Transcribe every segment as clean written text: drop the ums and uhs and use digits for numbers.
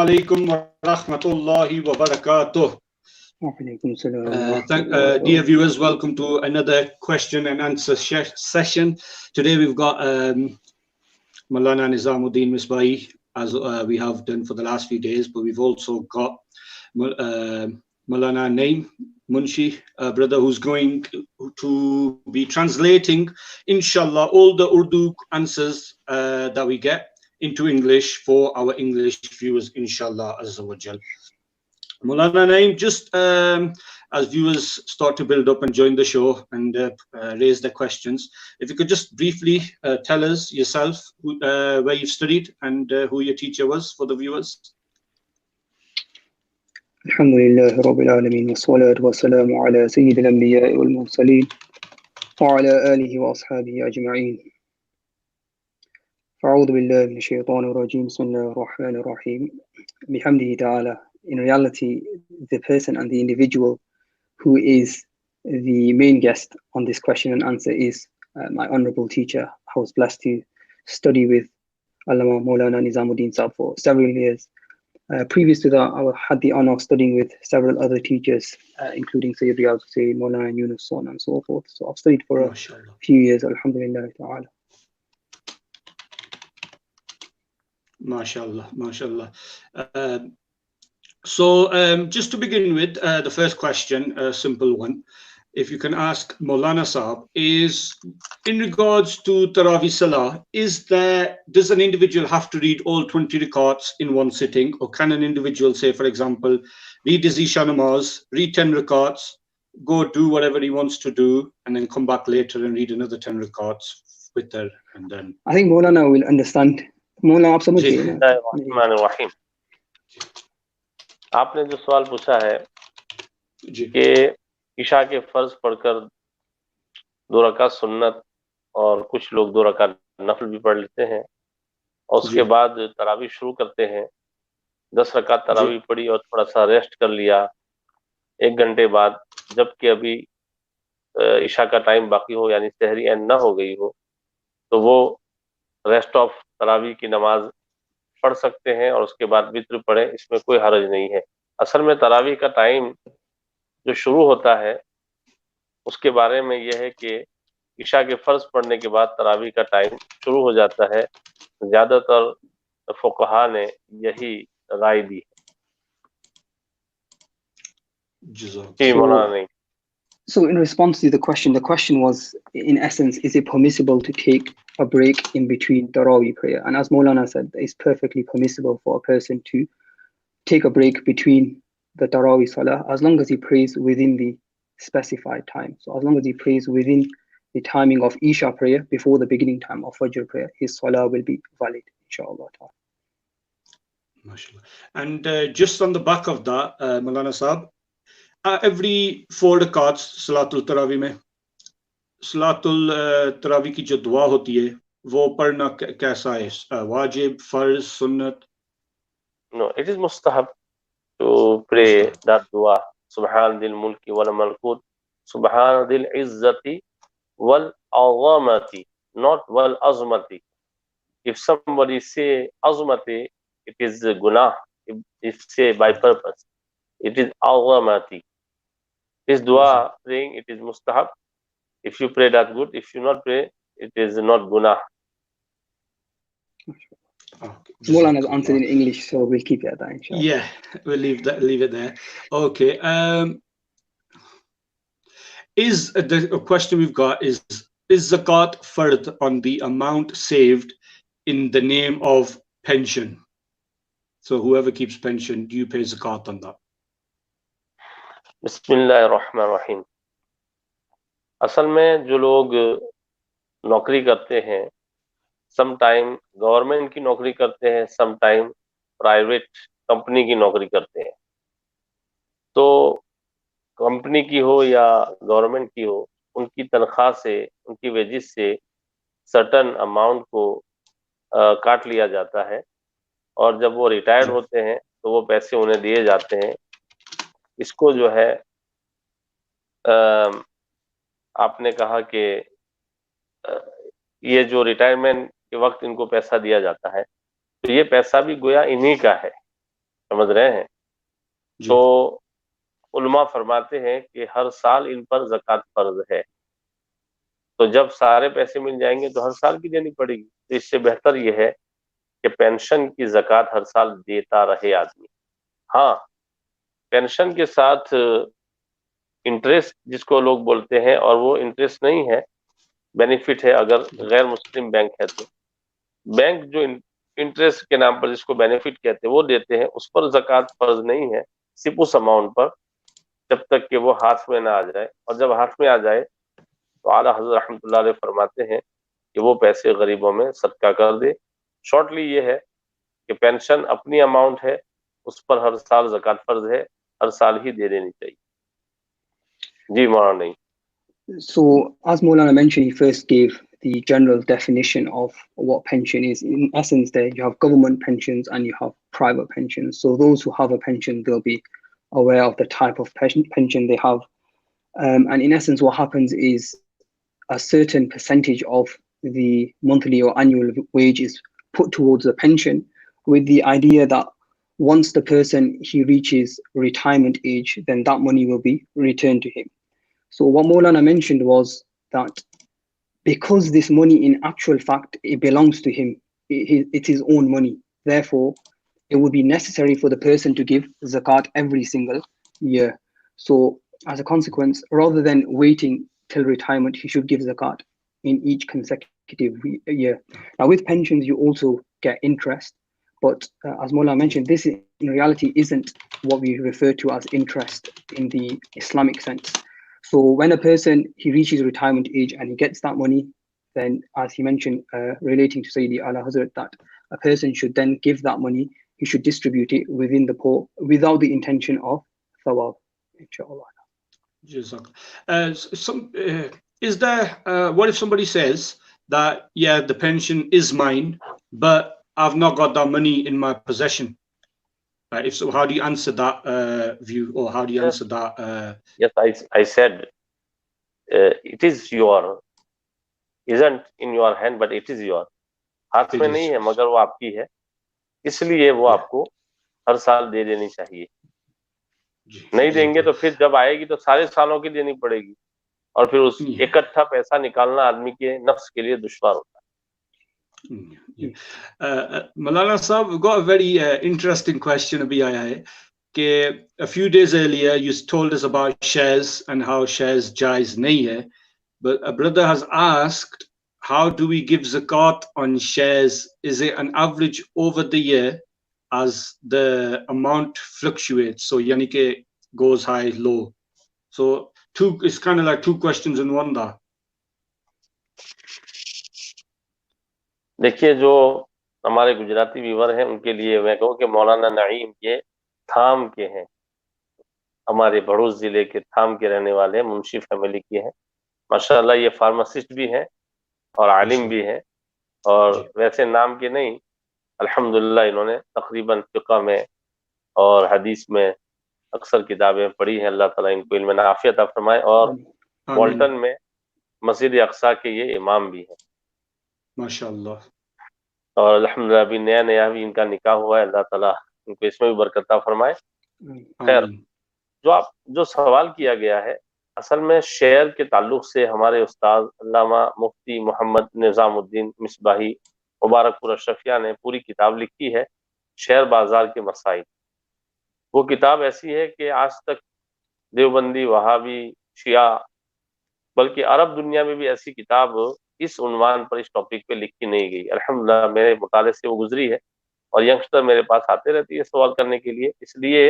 alaikum wa rahmatullahi wa barakatuh. Dear viewers, welcome to another question and answer session. Today we've got Maulana Nizamuddin Misbahi, as we have done for the last few days, but we've also got Maulana Naim Munshi, a brother who's going to be translating, inshallah, all the Urdu answers that we get into English for our English viewers, inshallah, azza wa jal. Maulana Naim, just as viewers start to build up and join the show and raise their questions, if you could just briefly tell us yourself where you've studied and who your teacher was for the viewers. Alhamdulillah Rabbil Alameen wa salatu wa salamu ala Sayyidil Anbiya wal Mursaleen wa ala alihi wa ashabihi ajma'een. Fa'udhu billahi minash shaitanir rajeem. Bismillahir rahmanir rahim. Bihamdihi ta'ala. In reality, the person and the individual who is the main guest on this question and answer is my honorable teacher. I was blessed to study with Allama Maulana Nizamuddin Sahab for several years. Previous to that, I had the honor of studying with several other teachers, including Sayyid Riyaz Hussain, Maulana Yunus, so on and so forth. So I've studied for a few years, alhamdulillah ta'ala. MashaAllah, MashaAllah. So just to begin with, the first question, a simple one. If you can ask Maulana Sahab, is in regards to Taraweeh Salah, does an individual have to read all 20 rakats in one sitting, or can an individual, say for example, read his Isha namaz, read 10 rakats, go do whatever he wants to do, and then come back later and read another 10 rakats with her, and then I think Maulana will understand. Maulana, आप समझिए ना? बिस्मिल्लाहिर्रहमानिर्रहीम। आपने जो सवाल पूछा है कि ईशा के फर्ज पढ़कर 2 रकात सुन्नत और कुछ लोग 2 रकात नफल भी पढ़ लेते हैं और उसके बाद तरावी शुरू करते हैं, 10 रकात तरावी पढ़ी और थोड़ा सा रेस्ट कर लिया 1 घंटे बाद, जबकि अभी ईशा का टाइम बाकी हो यानी सहरी एंड ना हो गई हो, तो वो रेस्ट ऑफ तरावी की नमाज पढ़ सकते हैं और उसके बाद वित्र पढ़े, इसमें कोई हरज नहीं है। असल में तरावी का टाइम जो शुरू होता है उसके बारे में यह है कि ईशा के फर्ज पढ़ने के बाद तरावी का टाइम शुरू हो जाता है। ज्यादातर फुक़हा ने यही राय दी है। So in response to the question was, in essence, is it permissible to take a break in between Taraweeh prayer? And as Maulana said, it's perfectly permissible for a person to take a break between the Taraweeh Salah as long as he prays within the specified time. So as long as he prays within the timing of Isha prayer before the beginning time of Fajr prayer, his Salah will be valid, inshallah. MashaAllah. And just on the back of that, Maulana Sahab, every 4 rakats Salatul Taraweeh में Salatul Taraweeh की जो दुआ होती है वो पढ़ना कैसा है? वाजिब, फर्ज, सुन्नत? No, it is mustahab to pray that dua. Subhan dil mulki wal malkut, Subhan dil izzati wal azamati, not wal azmati. If somebody say azmati, it is gunah. If say by purpose, it is azamati. This dua praying, it is mustahab. If you pray, that good. If you not pray, it is not gunah. Okay. Maulana's answered in English, so we'll keep it at that, inshallah. Yeah, we'll leave it there. Okay. Is the question we've got is zakat fard on the amount saved in the name of pension? So whoever keeps pension, do you pay zakat on that? बिस्मिल्लाहिर्रहमानिर्रहीम। असल में जो लोग नौकरी करते हैं, some time government की नौकरी करते हैं, सम टाइम प्राइवेट कंपनी की नौकरी करते हैं, तो कंपनी की हो या गवर्नमेंट की हो, उनकी तनख्वाह से, उनकी वेजेस से सर्टन अमाउंट को काट लिया जाता है और जब वो रिटायर्ड होते हैं तो वो पैसे उन्हें दिए जाते हैं। इसको जो है आपने कहा कि ये जो रिटायरमेंट के वक्त इनको पैसा दिया जाता है, तो ये पैसा भी गोया इन्हीं का है, समझ रहे हैं? जी। तो उलमा फरमाते हैं कि हर साल इन पर ज़कात फर्ज है, तो जब सारे पैसे मिल जाएंगे तो हर साल की देनी पड़ेगी। तो इससे बेहतर यह है कि पेंशन की ज़कात हर साल देता रहे आदमी। हाँ, पेंशन के साथ इंटरेस्ट जिसको लोग बोलते हैं, और वो इंटरेस्ट नहीं है, बेनिफिट है। अगर गैर मुस्लिम बैंक है तो बैंक जो इंटरेस्ट के नाम पर जिसको बेनिफिट कहते हैं वो देते हैं, उस पर ज़कात फर्ज नहीं है, सिर्फ उस अमाउंट पर, जब तक कि वो हाथ में ना आ जाए। और जब हाथ में आ जाए तो आला हज़रत रहमतुल्लाह अलैह फरमाते हैं कि वो पैसे गरीबों में सदका कर दे। शॉर्टली ये है कि पेंशन अपनी अमाउंट है, उस पर हर साल ज़कात फर्ज है, हर साल ही दे देनी चाहिए। जी मौलाना। नहीं, So, as Maulana mentioned, he first gave the general definition of what pension is. In essence, there you have government pensions and you have private pensions. So, those who have a pension, they'll be aware of the type of pension they have. And in essence, what happens is a certain percentage of the monthly or annual wage is put towards the pension, with the idea that once the person he reaches retirement age, then that money will be returned to him. So what Maulana mentioned was that because this money in actual fact it belongs to him, it's his own money, therefore it would be necessary for the person to give zakat every single year. So as a consequence, rather than waiting till retirement, he should give zakat in each consecutive year. Now with pensions you also get interest, but as Maulana mentioned, this in reality isn't what we refer to as interest in the Islamic sense. So when a person he reaches retirement age and he gets that money, then as he mentioned, relating to Sayyidi Ala Hazrat, that a person should then give that money, he should distribute it within the poor without the intention of thawab, inshallah. Is there, what if somebody says that, yeah, the pension is mine, but I've not got that money in my possession? Right? If so, how do you answer that view, or how do you answer that? Yes, I said it is your, isn't in your hand, but it is your. हाथ में नहीं है मगर वो आपकी है, इसलिए वो आपको हर साल दे देनी चाहिए। नहीं देंगे तो फिर जब आएगी तो सारे सालों की देनी पड़ेगी, और फिर उस इकट्ठा पैसा निकालना आदमी के नफ्स के लिए दुश्वार होता है। Maulana Sahab, we've got a very interesting question abhi aaya hai कि a few days earlier you told us about shares and how shares jaiz nahi hai, but a brother has asked, how do we give zakat on shares? Is it an average over the year as the amount fluctuates? So yani ke goes high, low. So it's kind of like two questions in one da. देखिए, जो हमारे Gujarati viewer हैं उनके लिए मैं कहूँ कि मौलाना नईम के थाम के हैं, हमारे भरूच जिले के थाम के रहने वाले हैं, मुंशी फैमिली के हैं। माशाल्लाह ये फार्मासिस्ट भी हैं और आलिम भी हैं, और वैसे नाम के नहीं, अल्हम्दुलिल्लाह इन्होंने तकरीबन फिक़ह में और हदीस में अक्सर किताबें पढ़ी हैं। अल्लाह ताला इनको इल्म नाफ़ियत अता फरमाए। और बोल्टन में मस्जिद अक्सा के ये इमाम भी हैं माशाअल्लाह। और अल्हम्दुलिल्लाह अभी नया नया भी इनका निकाह हुआ है, अल्लाह ताला इनको इसमें भी बरकत अता फरमाए। खैर, जो सवाल किया गया है, असल में शेयर के ताल्लुक से हमारे उस्ताद अल्लामा मुफ्ती मोहम्मद निजामुद्दीन मिसबाही मुबारकपुर अशरफिया ने पूरी किताब लिखी है, शेयर बाजार के मसाइल। वो किताब ऐसी है कि आज तक देवबंदी, वहाबी, शिया, बल्कि अरब दुनिया में भी ऐसी किताब इस उन्वान पर, इस टॉपिक पे लिखी नहीं गई। अल्हम्दुलिल्लाह मेरे मुताले से वो गुजरी है, और यंगस्टर मेरे पास आते रहती है सवाल करने के लिए। इसलिए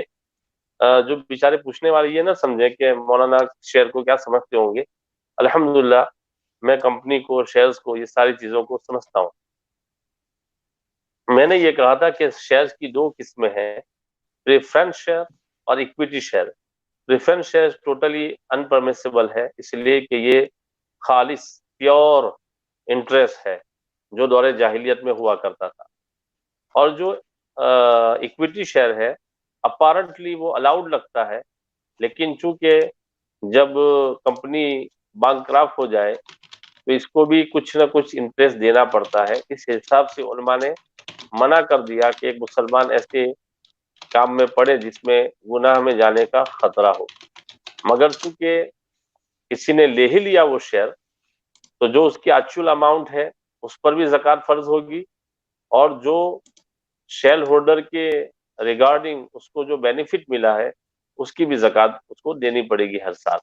जो बेचारे पूछने वाले ये ना समझे कि मौलाना शेयर को क्या समझते होंगे। अल्हम्दुलिल्लाह मैं कंपनी को, शेयर्स को, ये सारी चीजों को समझता हूँ। मैंने ये कहा था कि शेयर्स की दो किस्में हैं, प्रेफरेंस शेयर और equity share. Preference share totally unpermissible है, इसलिए कि ये खालिस प्योर इंटरेस्ट है जो दौरे जाहिलियत में हुआ करता था। और जो इक्विटी शेयर है, अपारेंटली वो अलाउड लगता है, लेकिन चूंकि जब कंपनी बैंकक्रप्ट हो जाए तो इसको भी कुछ ना कुछ इंटरेस्ट देना पड़ता है। इस हिसाब से उलमा ने मना कर दिया कि एक मुसलमान ऐसे काम में पड़े जिसमें गुनाह में जाने का खतरा हो। मगर चूंकि किसी ने ले ही लिया वो शेयर, तो जो उसकी एक्चुअल अमाउंट है उस पर भी ज़कात फर्ज होगी, और जो शेयर होल्डर के रिगार्डिंग उसको जो बेनिफिट मिला है उसकी भी ज़कात उसको देनी पड़ेगी हर साल।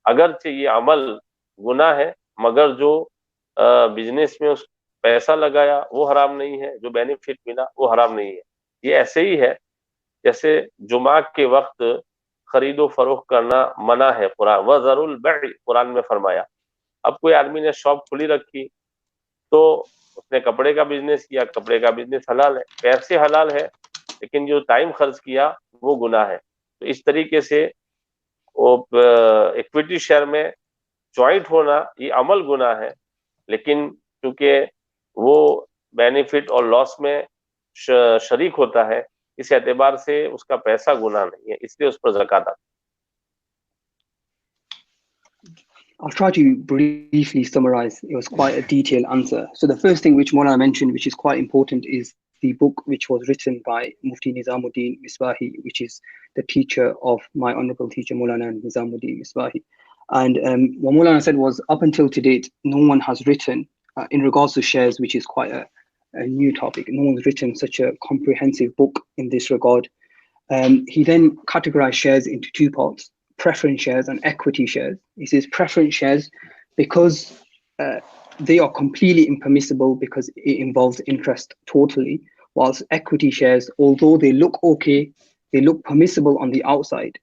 अगरचे ये अमल गुनाह है, मगर जो बिजनेस में उस पैसा लगाया वो हराम नहीं है, जो बेनिफिट मिला वो हराम नहीं है। ये ऐसे ही है जैसे जुमा के वक्त खरीदो फरोख्त करना मना है, कुरान वज़रुल बैअ कुरान में फरमाया। अब कोई आदमी ने शॉप खुली रखी, तो उसने कपड़े का बिजनेस किया, कपड़े का बिजनेस हलाल है, पैसे हलाल है, लेकिन जो टाइम खर्च किया वो गुनाह है। तो इस तरीके से वो इक्विटी शेयर में ज्वाइंट होना ये अमल गुनाह है, लेकिन क्योंकि वो बेनिफिट और लॉस में शरीक होता है, इस एतबार से उसका पैसा गुनाह नहीं है, इसलिए उस पर ज़कात आती है। I'll try to briefly summarize. It was quite a detailed answer. So the first thing which Maulana mentioned, which is quite important, is the book which was written by Mufti Nizamuddin Misbahi, which is the teacher of my honorable teacher Maulana Nizamuddin Misbahi. And what Maulana said was, up until to date, no one has written, in regards to shares, which is quite a new topic, no one's written such a comprehensive book in this regard. He then categorized shares into two parts: preference shares and equity shares. He says preference shares because they are completely impermissible because it involves interest totally, whilst equity shares, although they look okay, they look permissible on the outside,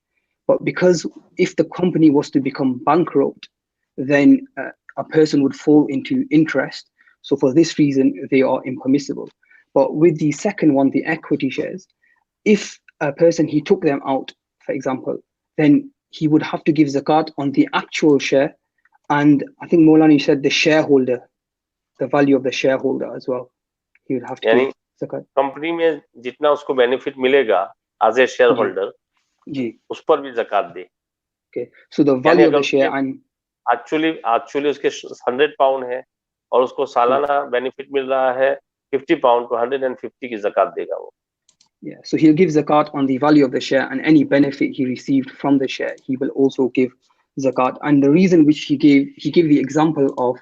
but because if the company was to become bankrupt, then a person would fall into interest. So for this reason, they are impermissible. But with the second one, the equity shares, if a person, he took them out, for example, then he would have to give zakat on the actual share. And I think Maulana said the shareholder, the value of the shareholder as well. He would have to यानी give zakat. Company में जितना उसको benefit मिलेगा as a share holder, उस पर भी ज़कात दे। Okay, so the value of the share and actually उसके 100 पाउंड है और उसको सालाना बेनिफिट मिल रहा है 50 पाउंड, को 150 की ज़कात देगा वो। Yeah, so he'll give zakat on the value of the share, and any benefit he received from the share, he will also give zakat. And the reason which he gave the example of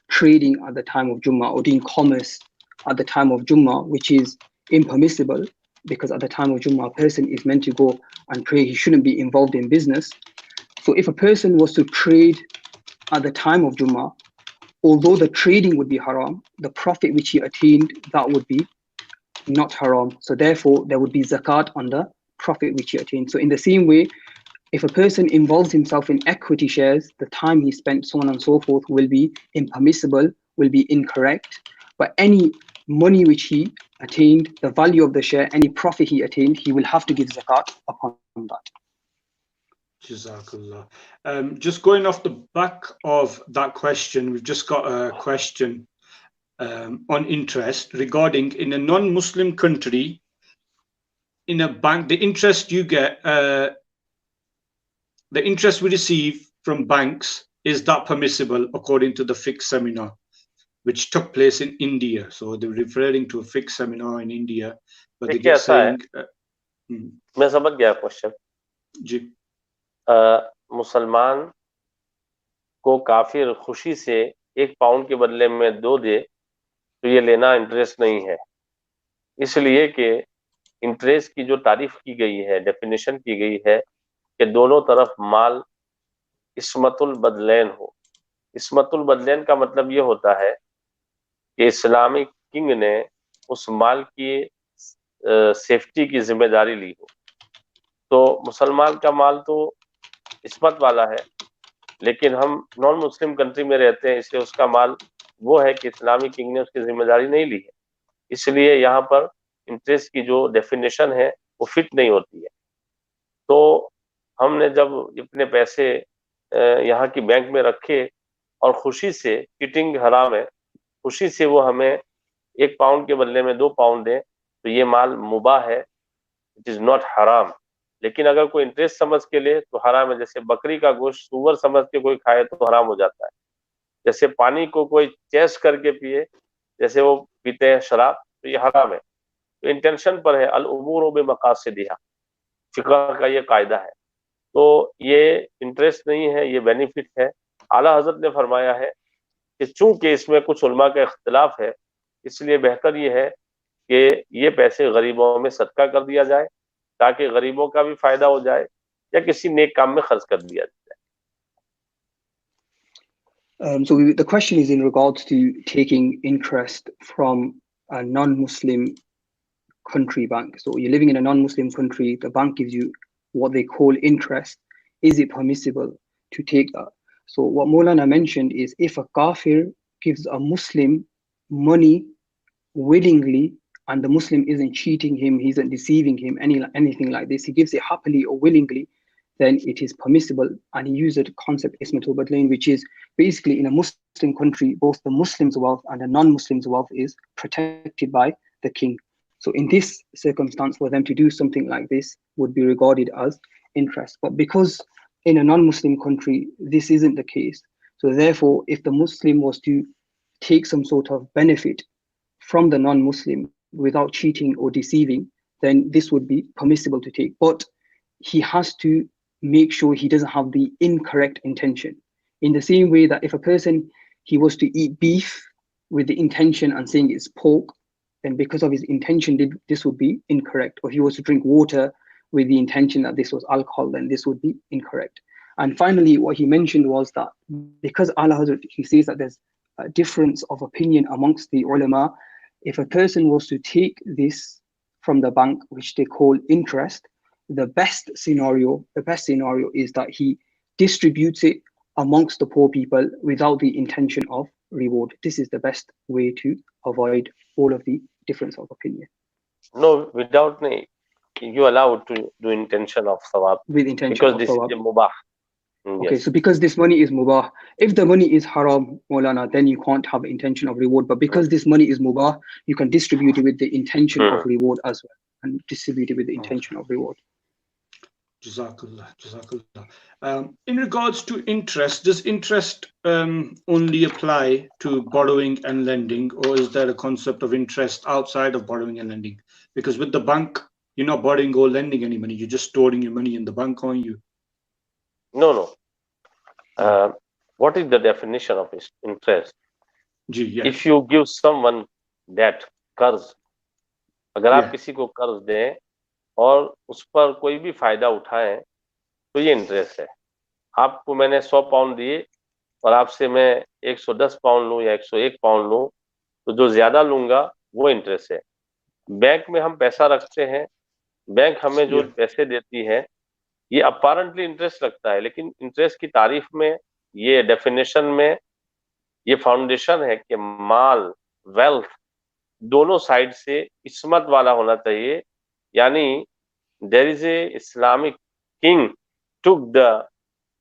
trading at the time of Jummah or doing commerce at the time of Jummah, which is impermissible because at the time of Jummah, a person is meant to go and pray. He shouldn't be involved in business. So if a person was to trade at the time of Jummah, although the trading would be haram, the profit which he attained, that would be not haram. So therefore, there would be zakat on the profit which he attained. So in the same way, if a person involves himself in equity shares, the time he spent, so on and so forth, will be impermissible, will be incorrect. But any money which he attained, the value of the share, any profit he attained, he will have to give zakat upon that. Jazakallah. Just going off the back of that question, we've just got a question on interest regarding in a non-Muslim country, in a bank, the interest you get, the interest we receive from banks, is that permissible according to the fiqh seminar which took place in India? So they're referring to a fiqh seminar in India, but they keep saying मैं समझ गया question जी। मुसलमान को काफिर खुशी से 1 pound के बदले में 2 दे तो ये लेना इंटरेस्ट नहीं है, इसलिए कि इंटरेस्ट की जो तारीफ की गई है, डेफिनेशन की गई है कि दोनों तरफ माल इस्मतुल बदलैन हो। इस्मतुल बदलैन का मतलब ये होता है कि इस्लामिक किंग ने उस माल की सेफ्टी की जिम्मेदारी ली हो। तो मुसलमान का माल तो इस्मत वाला है, लेकिन हम नॉन मुस्लिम कंट्री में रहते हैं, इसलिए उसका माल वो है कि इस्लामिक किंग ने उसकी जिम्मेदारी नहीं ली है, इसलिए यहाँ पर इंटरेस्ट की जो डेफिनेशन है वो फिट नहीं होती है। तो हमने जब अपने पैसे यहाँ की बैंक में रखे और खुशी से, चीटिंग हराम है, खुशी से वो हमें 1 पाउंड के बदले में 2 पाउंड दें तो ये माल मुबाह है, इट इज नॉट हराम। लेकिन अगर कोई इंटरेस्ट समझ के ले तो हराम है। जैसे बकरी का गोश्त सुअर समझ के कोई खाए तो हराम हो जाता है। जैसे पानी को कोई चेस करके पिए, जैसे वो पीते हैं शराब, तो ये हराम है। तो इंटेंशन पर है। अल उमूर बिमकासिदिहा, फिक़ह का ये कायदा है। तो ये इंटरेस्ट नहीं है, ये बेनिफिट है। आला हजरत ने फरमाया है कि चूंकि इसमें कुछ उलमा का इख्तिलाफ है, इसलिए बेहतर ये है कि ये पैसे गरीबों में सदका कर दिया जाए, ताकि गरीबों का भी फायदा हो जाए, या किसी नेक काम में खर्च कर दिया जाए। So the question is in regards to taking interest from a non-Muslim country bank. So you're living in a non-Muslim country, the bank gives you what they call interest. Is it permissible to take that? So what Maulana mentioned is, if a kafir gives a Muslim money willingly, and the Muslim isn't cheating him, he isn't deceiving him, anything like this, he gives it happily or willingly, then it is permissible. And he used the concept ismatul badlain, which is basically in a Muslim country, both the Muslims' wealth and the non-Muslims' wealth is protected by the king. So in this circumstance, for them to do something like this would be regarded as interest. But because in a non-Muslim country, this isn't the case, so therefore, if the Muslim was to take some sort of benefit from the non-Muslim without cheating or deceiving, then this would be permissible to take. But he has to make sure he doesn't have the incorrect intention. In the same way that if a person, he was to eat beef with the intention and saying it's pork, then because of his intention, this would be incorrect. Or he was to drink water with the intention that this was alcohol, then this would be incorrect. And finally, what he mentioned was that because Allah Hazrat, he says that there's a difference of opinion amongst the ulama. If a person was to take this from the bank, which they call interest, the best scenario is that he distributes it amongst the poor people without the intention of reward. This is the best way to avoid all of the difference of opinion. No, without you allowed to do intention of sawab, with intention because of this sawab. is mubah. Okay, Yes. so because this money is mubah, if the money is haram, Maulana, then you can't have intention of reward. But because this money is mubah, you can distribute it with the intention of reward as well, and distribute it with the intention of reward. Jazakallah, Jazakallah. In regards to interest, does interest only apply to borrowing and lending, or is there a concept of interest outside of borrowing and lending? Because with the bank, you're not borrowing or lending any money, you're just storing your money in the bank, aren't you? No. What is the definition of interest? Yeah. If you give someone that कर्ज, अगर आप किसी को कर्ज दें और उस पर कोई भी फायदा उठाएं, तो ये इंटरेस्ट है। आपको मैंने 100 पाउंड दिए और आपसे मैं 110 पाउंड लूं या 101 पाउंड लूं, तो जो ज्यादा लूंगा वो इंटरेस्ट है। बैंक में हम पैसा रखते हैं, बैंक हमें जो पैसे देती है, ये अपारेंटली इंटरेस्ट लगता है, लेकिन इंटरेस्ट की तारीफ में, ये डेफिनेशन में, ये फाउंडेशन है कि माल, वेल्थ दोनों साइड से इस्मत वाला होना चाहिए। यानी there is a Islamic king took the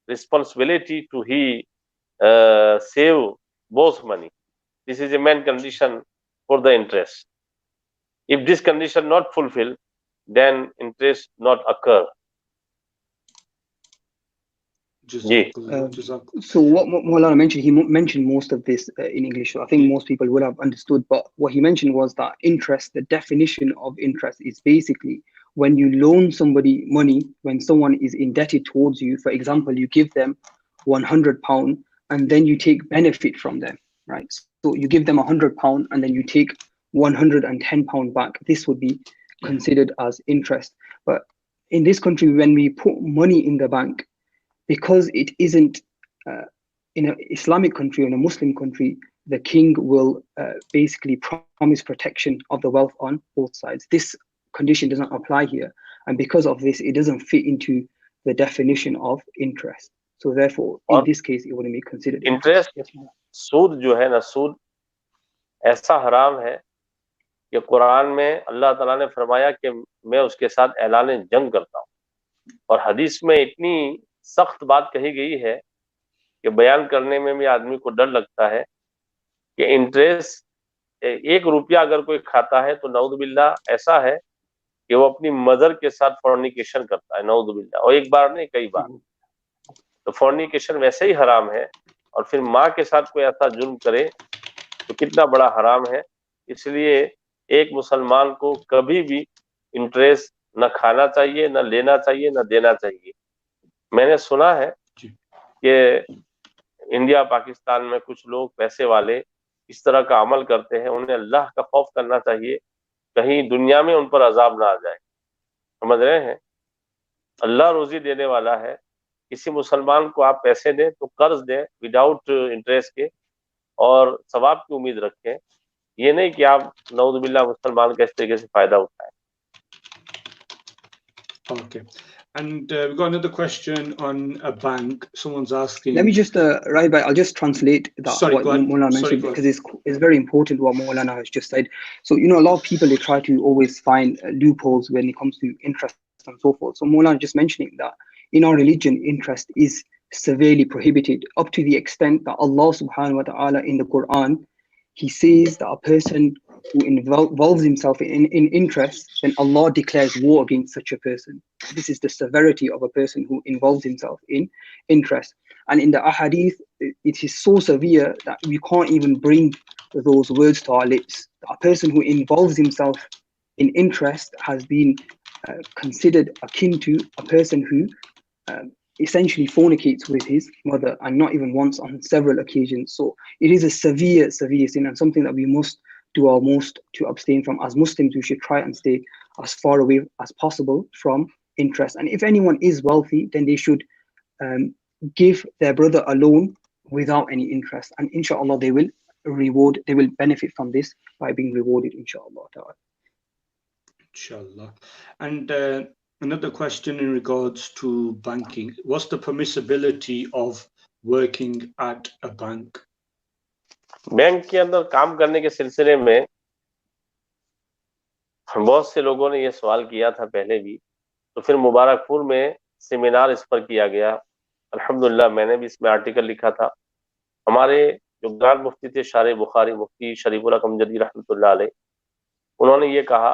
responsibility to save both money. This is a main condition for the interest. If this condition not fulfilled, then interest not occur. So what Maulana mentioned, he mentioned most of this in English, so I think most people would have understood. But what he mentioned was that interest, the definition of interest is basically when you loan somebody money, when someone is indebted towards you. For example, you give them £100 and then you take benefit from them, right? So you give them £100 and then you take £110 back. This would be considered as interest. But in this country, when we put money in the bank, because it isn't in an Islamic country or in a Muslim country, the king will basically promise protection of the wealth on both sides. This condition does not apply here, and because of this, it doesn't fit into the definition of interest. So therefore, in this case, it wouldn't be considered interest. Yes, सूद जो है ना, सूद ऐसा हराम है कि कुरान में अल्लाह ताला ने फरमाया कि मैं उसके साथ ऐलान जंग करता हूँ, और हदीस में इतनी सख्त बात कही गई है कि बयान करने में भी आदमी को डर लगता है कि इंटरेस्ट, 1 रुपया अगर कोई खाता है तो नऊज़ुबिल्लाह ऐसा है कि वो अपनी मदर के साथ फॉर्निकेशन करता है, नऊज़ुबिल्लाह, और एक बार नहीं कई बार। तो फॉर्निकेशन वैसे ही हराम है, और फिर माँ के साथ कोई ऐसा जुर्म करे तो कितना बड़ा हराम है। इसलिए एक मुसलमान को कभी भी इंटरेस्ट न खाना चाहिए, न लेना चाहिए, न देना चाहिए। मैंने सुना है कि इंडिया पाकिस्तान में कुछ लोग पैसे वाले इस तरह का अमल करते हैं, उन्हें अल्लाह का खौफ करना चाहिए, कहीं दुनिया में उन पर अजाब ना आ जाए। समझ रहे हैं? अल्लाह रोजी देने वाला है। किसी मुसलमान को आप पैसे दें तो कर्ज दें विदाउट इंटरेस्ट के, और सवाब की उम्मीद रखें। ये नहीं कि आप नऊजुबिल्लाह मुसलमान का इस तरीके से फायदा उठाएं। Okay. And we've got another question on a bank. Someone's asking. Let me just, right, I'll just translate that Sorry, what go ahead. Maulana mentioned, because it's very important what Maulana has just said. So, you know, a lot of people, they try to always find loopholes when it comes to interest and so forth. So Maulana just mentioning that in our religion, interest is severely prohibited, up to the extent that Allah subhanahu wa ta'ala in the Quran, he says that a person who involves himself in interest, then Allah declares war against such a person. This is the severity of a person who involves himself in interest. And in the ahadith, it is so severe that we can't even bring those words to our lips. A person who involves himself in interest has been considered akin to a person who essentially fornicates with his mother, and not even once, on several occasions. So it is a severe, severe sin, and something that we must do our most to abstain from. As Muslims, we should try and stay as far away as possible from interest. And if anyone is wealthy, then they should give their brother a loan without any interest, and inshallah they will benefit from this by being rewarded, inshallah. Inshallah. And another question in regards to banking. What's the permissibility of working at a bank? Bank के अंदर काम करने के सिलसिले में बहुत से लोगों ने यह सवाल किया था पहले भी, तो फिर मुबारकपुर में सेमिनार इस पर किया गया। अल्हम्दुलिल्लाह, मैंने भी इसमें आर्टिकल लिखा था। हमारे जो ग्रांड मुफ्ती थे शारे बुखारी, मुफ्ती शरीफुल्ला कमजदी रहमतुल्लाह अलैह, उन्होंने ये कहा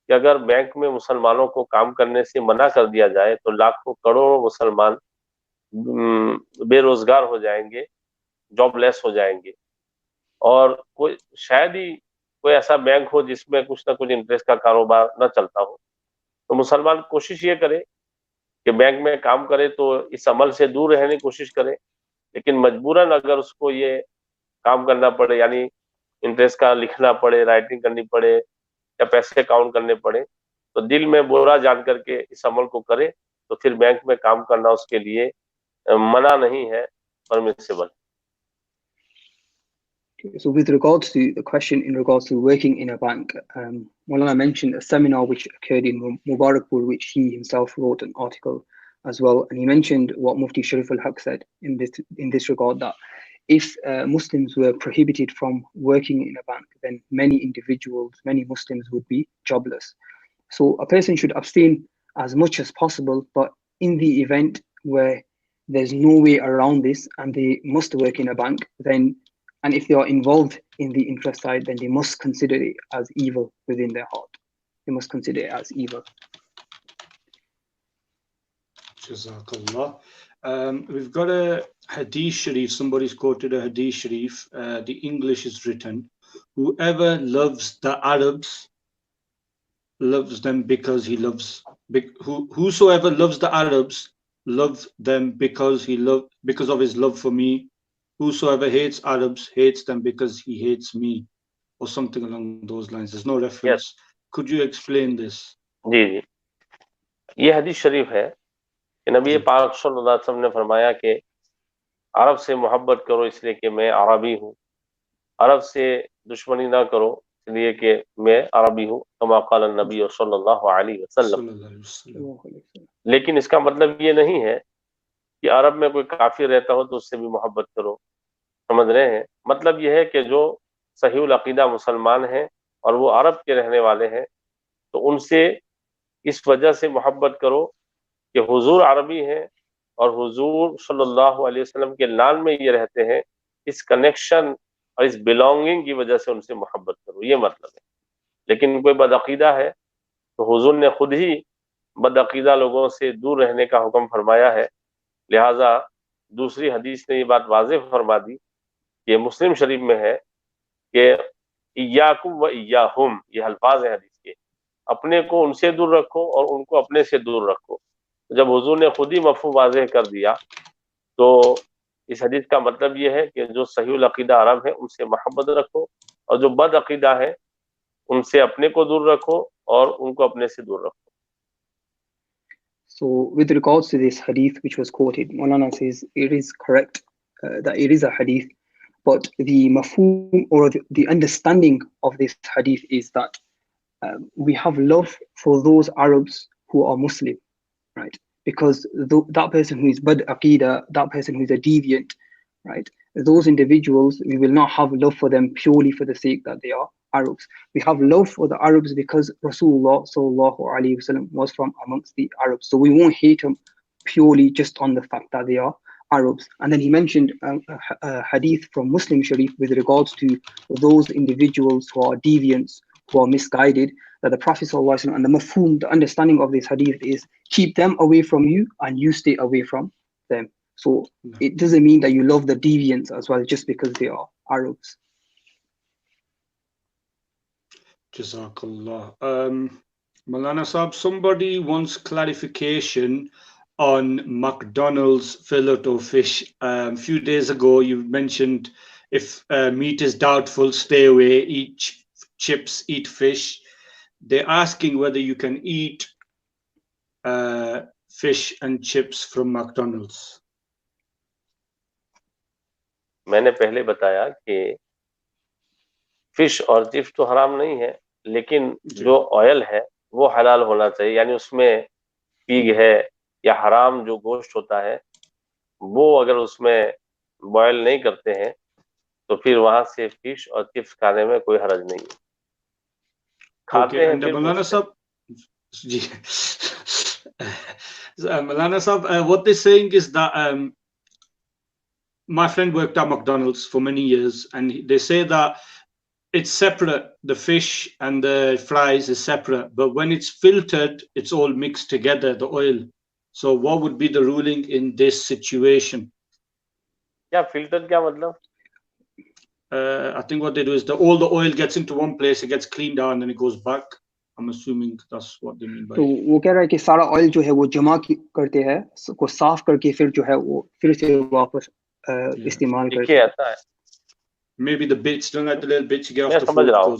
कि अगर बैंक में मुसलमानों को काम करने से मना कर दिया जाए तो लाखों करोड़ों मुसलमान बेरोजगार हो जाएंगे, जॉबलेस हो जाएंगे, और कोई शायद ही कोई ऐसा बैंक हो जिसमें कुछ ना कुछ इंटरेस्ट का कारोबार न चलता हो। तो मुसलमान कोशिश ये करे कि बैंक में काम करे तो इस अमल से दूर रहने की कोशिश करे, लेकिन मजबूरन अगर उसको ये काम करना पड़े, यानी इंटरेस्ट का लिखना पड़े, राइटिंग करनी पड़े, या पैसे काउंट करने पड़े, तो दिल में बुरा जान करके इस अमल को करे, तो फिर बैंक में काम करना उसके लिए मना नहीं है, permissible. So with regards to the question in regards to working in a bank, Maulana mentioned a seminar which occurred in Mubarakpur, which he himself wrote an article as well, and he mentioned what Mufti Sharif al-Haq said in this regard, that if Muslims were prohibited from working in a bank, then many individuals, many Muslims would be jobless. So a person should abstain as much as possible, but in the event where there's no way around this and they must work in a bank, then, and if they are involved in the interest side, then they must consider it as evil within their heart. They must consider it as evil. Jazakallah. We've got a hadith sharif. Somebody's quoted a hadith sharif. The English is written: whoever loves the Arabs loves them because he loves. Whosoever loves the Arabs loves them because of his love for me. Whosoever hates Arabs hates them because he hates me, or something along those lines. There's no reference. Yes. Could you explain this? जी जी, ये हदीस शरीफ है कि नबी पाक सल्लल्लाहु अलैहि वसल्लम ने फरमाया कि अरब से मोहब्बत करो इसलिए कि मैं अरबी हूँ, अरब से दुश्मनी ना करो इसलिए कि मैं अरबी हूँ, कमा क़ाल नबी सल्लल्लाहु अलैहि वसल्लम। लेकिन इसका मतलब ये नहीं है कि अरब में कोई काफिर रहता हो तो उससे भी मोहब्बत करो। समझ रहे हैं? मतलब यह है कि जो सहीउल अकीदा मुसलमान हैं और वो अरब के रहने वाले हैं, तो उनसे इस वजह से मोहब्बत करो कि हुजूर अरबी हैं और हुजूर सल्लल्लाहु अलैहि वसल्लम के लान में ये रहते हैं। इस कनेक्शन और इस बिलोंगिंग की वजह से उनसे मोहब्बत करो, ये मतलब है। लेकिन कोई बदअकीदा है तो हुजूर ने खुद ही बदअकीदा लोगों से दूर रहने का हुक्म फरमाया है। लिहाजा दूसरी हदीस ने ये बात वाज़ेह फरमा दी कि मुस्लिम शरीफ में है कि इय्याकुम व इय्याहुम, ये अल्फाज है हदीस के। अपने को उनसे दूर रखो और उनको अपने से दूर रखो। जब हुजूर ने खुद ही मफ़हूम वाज़ेह कर दिया, तो इस हदीस का मतलब ये है कि जो सहीहुल अकीदा अरब है उनसे मोहब्बत रखो, और जो बद अकीदा है उनसे अपने को दूर रखो और उनको अपने से दूर रखो। So, with regards to this hadith which was quoted, Maulana says it is correct that it is a hadith, but the mafhum or the understanding of this hadith is that we have love for those Arabs who are Muslim, right? Because that person who is bad aqidah, that person who is a deviant, right? Those individuals, we will not have love for them purely for the sake that they are Arabs. We have love for the Arabs because Rasulullah sallallahu alaihi wasallam was from amongst the Arabs. So we won't hate them purely just on the fact that they are Arabs. And then he mentioned a hadith from Muslim Sharif with regards to those individuals who are deviants, who are misguided, that the Prophet ﷺ and the mafhum, the understanding of this hadith is keep them away from you and you stay away from them. So it doesn't mean that you love the deviants as well just because they are Arabs. Jazakallah. Maulana Sahib, somebody wants clarification on McDonald's fillet of fish. A few days ago, you mentioned if meat is doubtful, stay away, eat chips, eat fish. They're asking whether you can eat fish and chips from McDonald's. मैंने पहले बताया कि fish और chips तो हराम नहीं है, लेकिन जो ऑयल है वो हलाल होना चाहिए, यानी उसमें पीग है या हराम जो गोश्त होता है वो अगर उसमें बॉयल नहीं करते हैं तो फिर वहां से फिश और चिप्स खाने में कोई हरज नहीं है। खाते हैं फिर Maulana Sahib, Maulana Sahib, what they're saying is that my friend worked at McDonald's for many years, and they say that it's separate. The fish and the fries is separate, but when it's filtered, it's all mixed together, the oil. So what would be the ruling in this situation? क्या filtered क्या मतलब? I think what they do is all the oil gets into one place, it gets cleaned out, and then it goes back. I'm assuming that's what they mean by. तो वो कह रहा है कि सारा ऑयल जो है वो जमा करते हैं, उसको साफ करके फिर जो है वो फिर से वापस इस्तेमाल करते हैं। ऐसा है। Maybe the bits, don't like the little bits you get off the समझ रहा हूँ।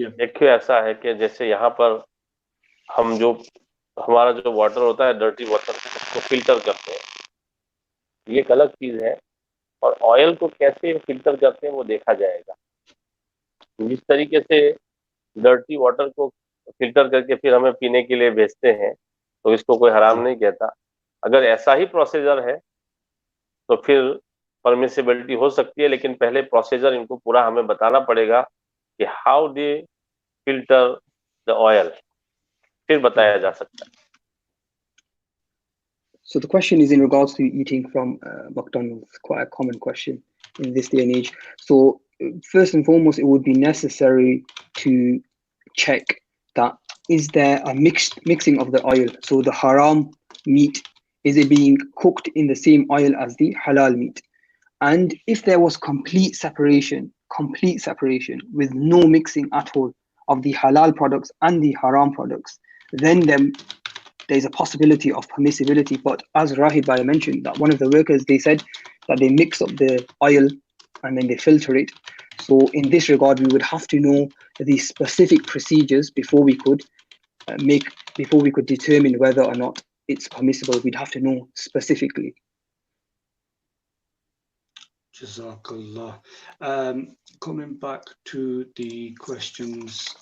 yeah. देखिए ऐसा है कि जैसे यहाँ पर हम जो हमारा जो वाटर होता है, डर्टी वाटर, उसको फिल्टर करते हैं, ये एक अलग चीज है, और ऑयल को कैसे फिल्टर करते हैं वो देखा जाएगा। जिस तरीके से डर्टी वाटर को फिल्टर करके फिर हमें पीने के लिए भेजते हैं तो इसको कोई हराम नहीं कहता। अगर ऐसा ही प्रोसीजर है तो फिर परमिसिबिलिटी हो सकती है, लेकिन पहले प्रोसीजर इनको पूरा हमें बताना पड़ेगा कि how they filter the oil, फिर बताया जा सकता है। So the question is in regards to eating from McDonald's, quite a common question in this day and age. So first and foremost, it would be necessary to check that is there a mixing of the oil. So the haram meat, is it being cooked in the same oil as the halal meat? And if there was complete separation with no mixing at all of the halal products and the haram products, then there's a possibility of permissibility. But as Rahid Bhai mentioned, that one of the workers, they said that they mix up the oil and then they filter it. So in this regard, we would have to know the specific procedures before we could determine whether or not it's permissible. We'd have to know specifically. Jazakallah. Coming back to the questions.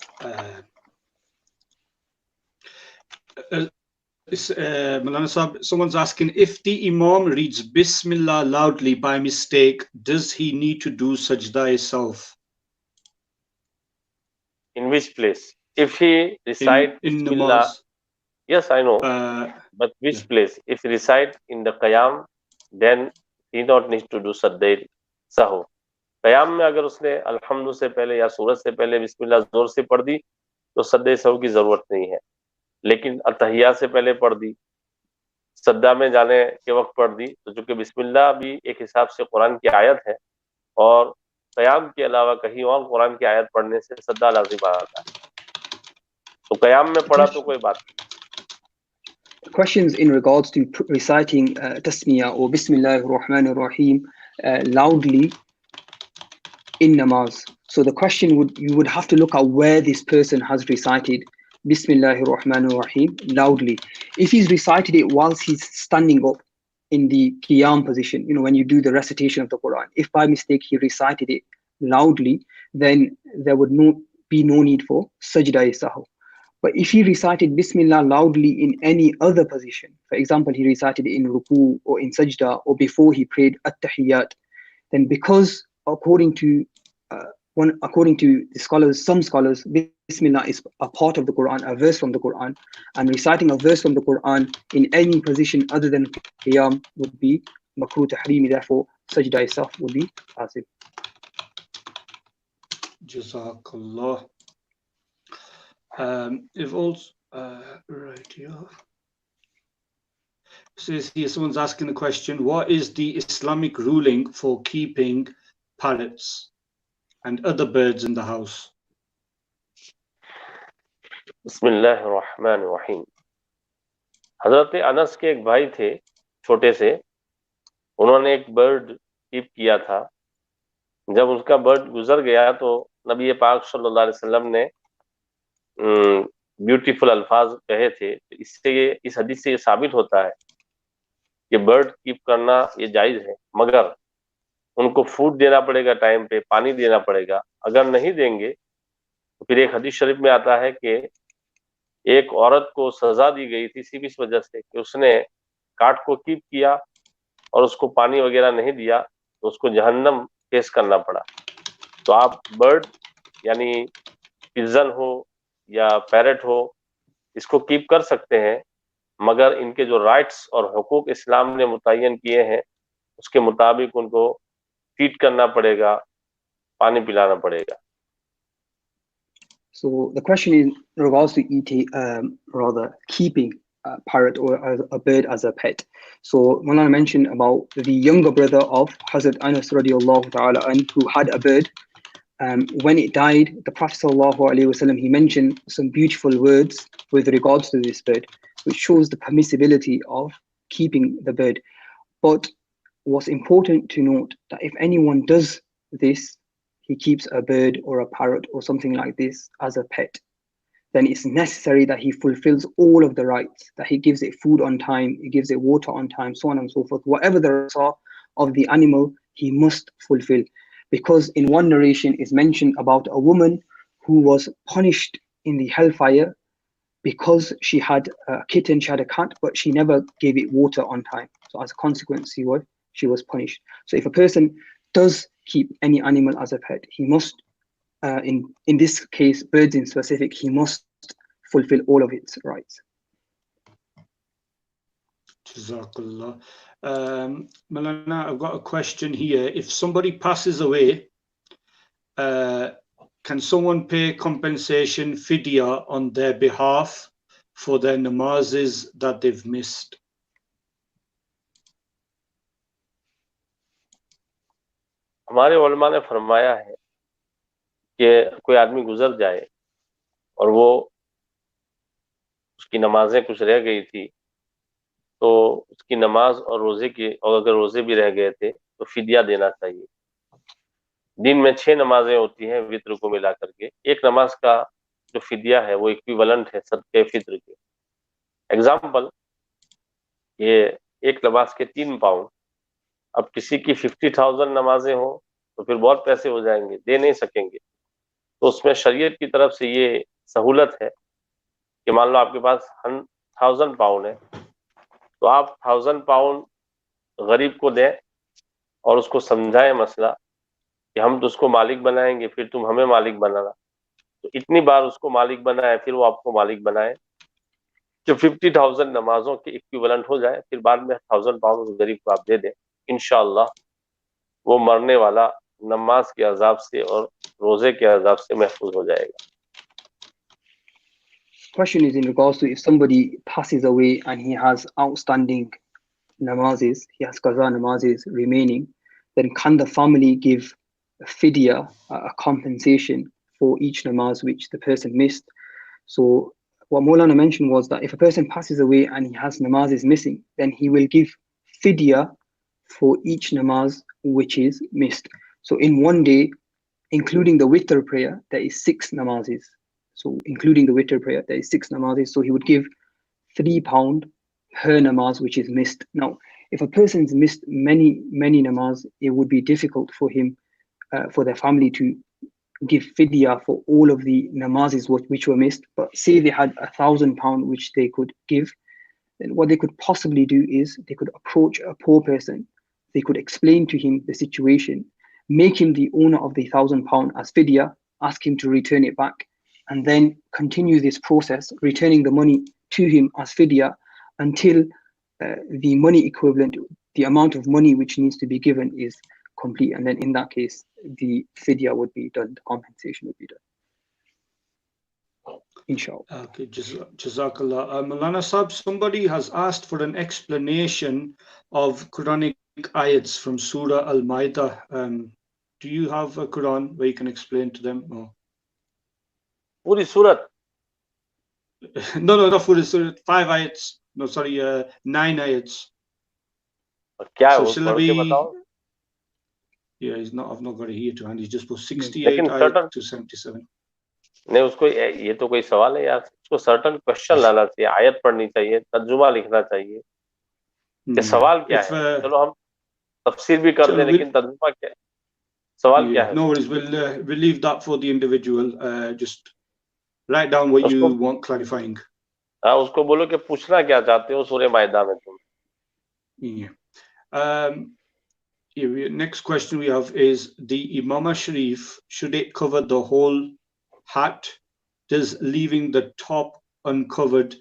Maulana Sahib, someone's asking, if the Imam reads Bismillah loudly by mistake, does he need to do sajda himself? In which place? If he recite in Bismillah, namaz. Yes, I know. But which place? If he recite in the Qiyam, then he don't need to do sajda sahu. Qiyam में अगर उसने अल्हम्दु से पहले या सूरत से पहले बिस्मिल्लाह जोर से पढ़ दी तो सज्दे सहू की जरूरत नहीं है, लेकिन अतहिया से पहले पढ़ दी, सज्दा में जाने के वक्त पढ़ दी, तो चूंकि बिस्मिल्लाह भी एक हिसाब से कुरान की आयत है और क़याम के अलावा कहीं और कुरान की आयत पढ़ने से सद्दा लाजिम आता है। तो क़याम में पढ़ा तो कोई बात नहीं। Questions in regards to reciting tasmiyah or Bismillahir Rahmanir Rahim loudly in namaz. So the question you would have to look at where this person has recited Bismillahir Rahmanir Rahim loudly. If he's recited it whilst he's standing up in the qiyam position, when you do the recitation of the Quran, if by mistake he recited it loudly, then there would be no need for sajda sahw. But if he recited Bismillah loudly in any other position, for example, he recited it in ruku or in sajda or before he prayed at-tahiyyat, then because according to the scholars, some scholars, Bismillah is a part of the Quran, a verse from the Quran, and reciting a verse from the Quran in any position other than qiyam would be makruh tahrimi, therefore sajda itself would be lazim. Jazakallah. If also right here says here, someone's asking the question, what is the Islamic ruling for keeping parrots and other birds in the house? बिस्मिल्लाहिर्रहमानिर्रहीम। हजरत अनस के एक भाई थे छोटे से, उन्होंने एक bird keep किया था। जब उसका बर्ड गुजर गया तो नबी पाक सल्लल्लाहु अलैहि वसल्लम ने ब्यूटीफुल अल्फाज कहे थे। इससे इस हदीस से ये साबित होता है कि बर्ड कीप करना ये जायज है, मगर उनको फूड देना पड़ेगा, टाइम पे पानी देना पड़ेगा। अगर नहीं देंगे तो फिर एक हदीस शरीफ में आता है कि एक औरत को सजा दी गई थी सिर्फ इस वजह से कि उसने काट को कीप किया और उसको पानी वगैरह नहीं दिया, तो उसको जहन्नम फेस करना पड़ा। तो आप बर्ड यानी पिजन हो या पैरट हो, इसको कीप कर सकते हैं, मगर इनके जो राइट्स और हुकूक इस्लाम ने मुतय्यन किए हैं उसके मुताबिक उनको फीड करना पड़ेगा, पानी पिलाना पड़ेगा। So the question is in regards to eating, keeping a parrot or a bird as a pet. So Maulana mentioned about the younger brother of Hazrat Anas radiallahu ta'ala anhu who had a bird. When it died, the Prophet sallallahu alaihi wasallam, he mentioned some beautiful words with regards to this bird, which shows the permissibility of keeping the bird. But what's important to note that if anyone does this, he keeps a bird or a parrot or something like this as a pet, then it's necessary that he fulfills all of the rights, that he gives it food on time, he gives it water on time, so on and so forth. Whatever the rights are of the animal, he must fulfill. Because in one narration is mentioned about a woman who was punished in the hellfire because she had a kitten, she had a cat, but she never gave it water on time. So as a consequence, she was punished. So if a person does keep any animal as a pet, he must, in this case, birds in specific, he must fulfill all of its rights. Jazakallah. Maulana, I've got a question here. If somebody passes away, can someone pay compensation fidya on their behalf for their namazes that they've missed? हमारे उलमा ने फरमाया है कि कोई आदमी गुजर जाए और वो उसकी नमाजें कुछ रह गई थी, तो उसकी नमाज और रोजे की, और अगर रोजे भी रह गए थे तो फिदिया देना चाहिए। दिन में 6 नमाजें होती हैं वित्र को मिला करके, एक नमाज का जो फिदिया है वो इक्विवेलेंट है सदके फित्र के। एग्जाम्पल, ये एक नमाज के 3 पाउंड, अब किसी की 50,000 नमाजें हो तो फिर बहुत पैसे हो जाएंगे, दे नहीं सकेंगे। तो उसमें शरीयत की तरफ से ये सहूलत है कि मान लो आपके पास 1000 पाउंड है, तो आप 1000 पाउंड गरीब को दें और उसको समझाएं मसला कि हम तो उसको मालिक बनाएंगे, फिर तुम हमें मालिक बनाना। तो इतनी बार उसको मालिक बनाए, फिर वो आपको मालिक बनाए, जो 50,000 नमाजों के इक्विवेलेंट हो जाए, फिर बाद में 1000 पाउंड उस गरीब को आप दे दें। इंशाअल्लाह वो मरने वाला नमाज के अजाब से और रोजे के अजाब से महफूज हो जाएगा। Question is in regards to if somebody passes away and he has outstanding namazes, he has qaza namazes remaining, then can the family give fidya, a compensation for each namaz which the person missed. So what Maulana mentioned was that if a person passes away and he has namazes missing, then he will give fidya for each namaz which is missed. So in one day, including the witr prayer, there is 6 namazes. So including the witr prayer, there is 6 namazes. So he would give £3 per namaz which is missed. Now, if a person's missed many namaz, it would be difficult for him, for their family to give fidya for all of the namazes which were missed. But say they had £1,000 which they could give, then what they could possibly do is they could approach a poor person, they could explain to him the situation, make him the owner of the £1,000 as fidya, ask him to return it back, and then continue this process, returning the money to him as fidya until the money equivalent, the amount of money which needs to be given is complete. And then in that case, the fidya would be done, the compensation would be done. Inshallah. Okay, Jazakallah. Maulana Sahib, somebody has asked for an explanation of Quranic ayats from Surah Al-Ma'idah. Do you have a Quran where you can explain to them? No. पूरी सूरत? No, not for the 5 ayats. No, sorry, 9 ayats. क्या है So वो shall पढ़ के we? बताओ. Yeah, I've not got it here to hand. He's just put 68 ayat to 77. नहीं, उसको ये तो कोई सवाल है यार, उसको सर्टन क्वेश्चन लाना चाहिए, आयत पढ़नी चाहिए, तर्जुमा लिखना चाहिए कि सवाल क्या है. चलो हम तफसीर भी कर दें, लेकिन तर्जुमा क्या है, सवाल क्या है. No worries, we'll leave that for the individual. Just write down what you want clarifying. हाँ, उसको बोलो कि पूछना क्या चाहते हो सूरह माइदा में तुम. Next question we have is the Imama Sharif, should it cover the whole hat? Does leaving the top uncovered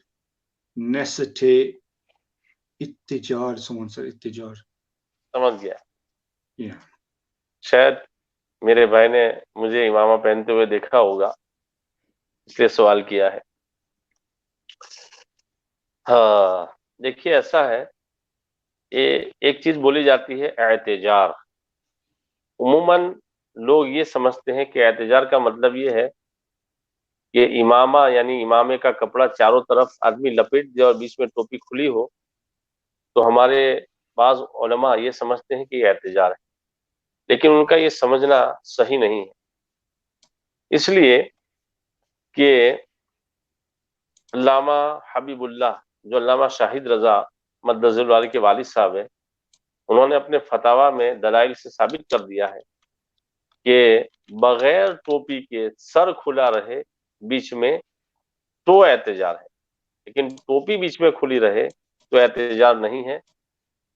necessitate ittijar? Someone said ittijar. समझ गया. Yeah. शायद मेरे भाई ने मुझे इमामा पहनते हुए देखा होगा, इसलिए सवाल किया है. हाँ, देखिए ऐसा है, ये एक चीज बोली जाती है एहतिजार. उम्मूमन लोग ये समझते हैं कि एहतिजार का मतलब ये है कि इमामा यानी इमामे का कपड़ा चारों तरफ आदमी लपेट दे और बीच में टोपी खुली हो, तो हमारे बाज उलमा ये समझते हैं कि एहतिजार है, लेकिन उनका ये समझना सही नहीं है. इसलिए कि अल्लामा हबीबुल्लाह, जो अल्लामा शाहिद रजा मद्दज़िल वाली के वालिद साहब है, उन्होंने अपने फतावा में दलाइल से साबित कर दिया है कि बगैर टोपी के सर खुला रहे बीच में तो एहतिजार है, लेकिन टोपी बीच में खुली रहे तो एहतिजार नहीं है.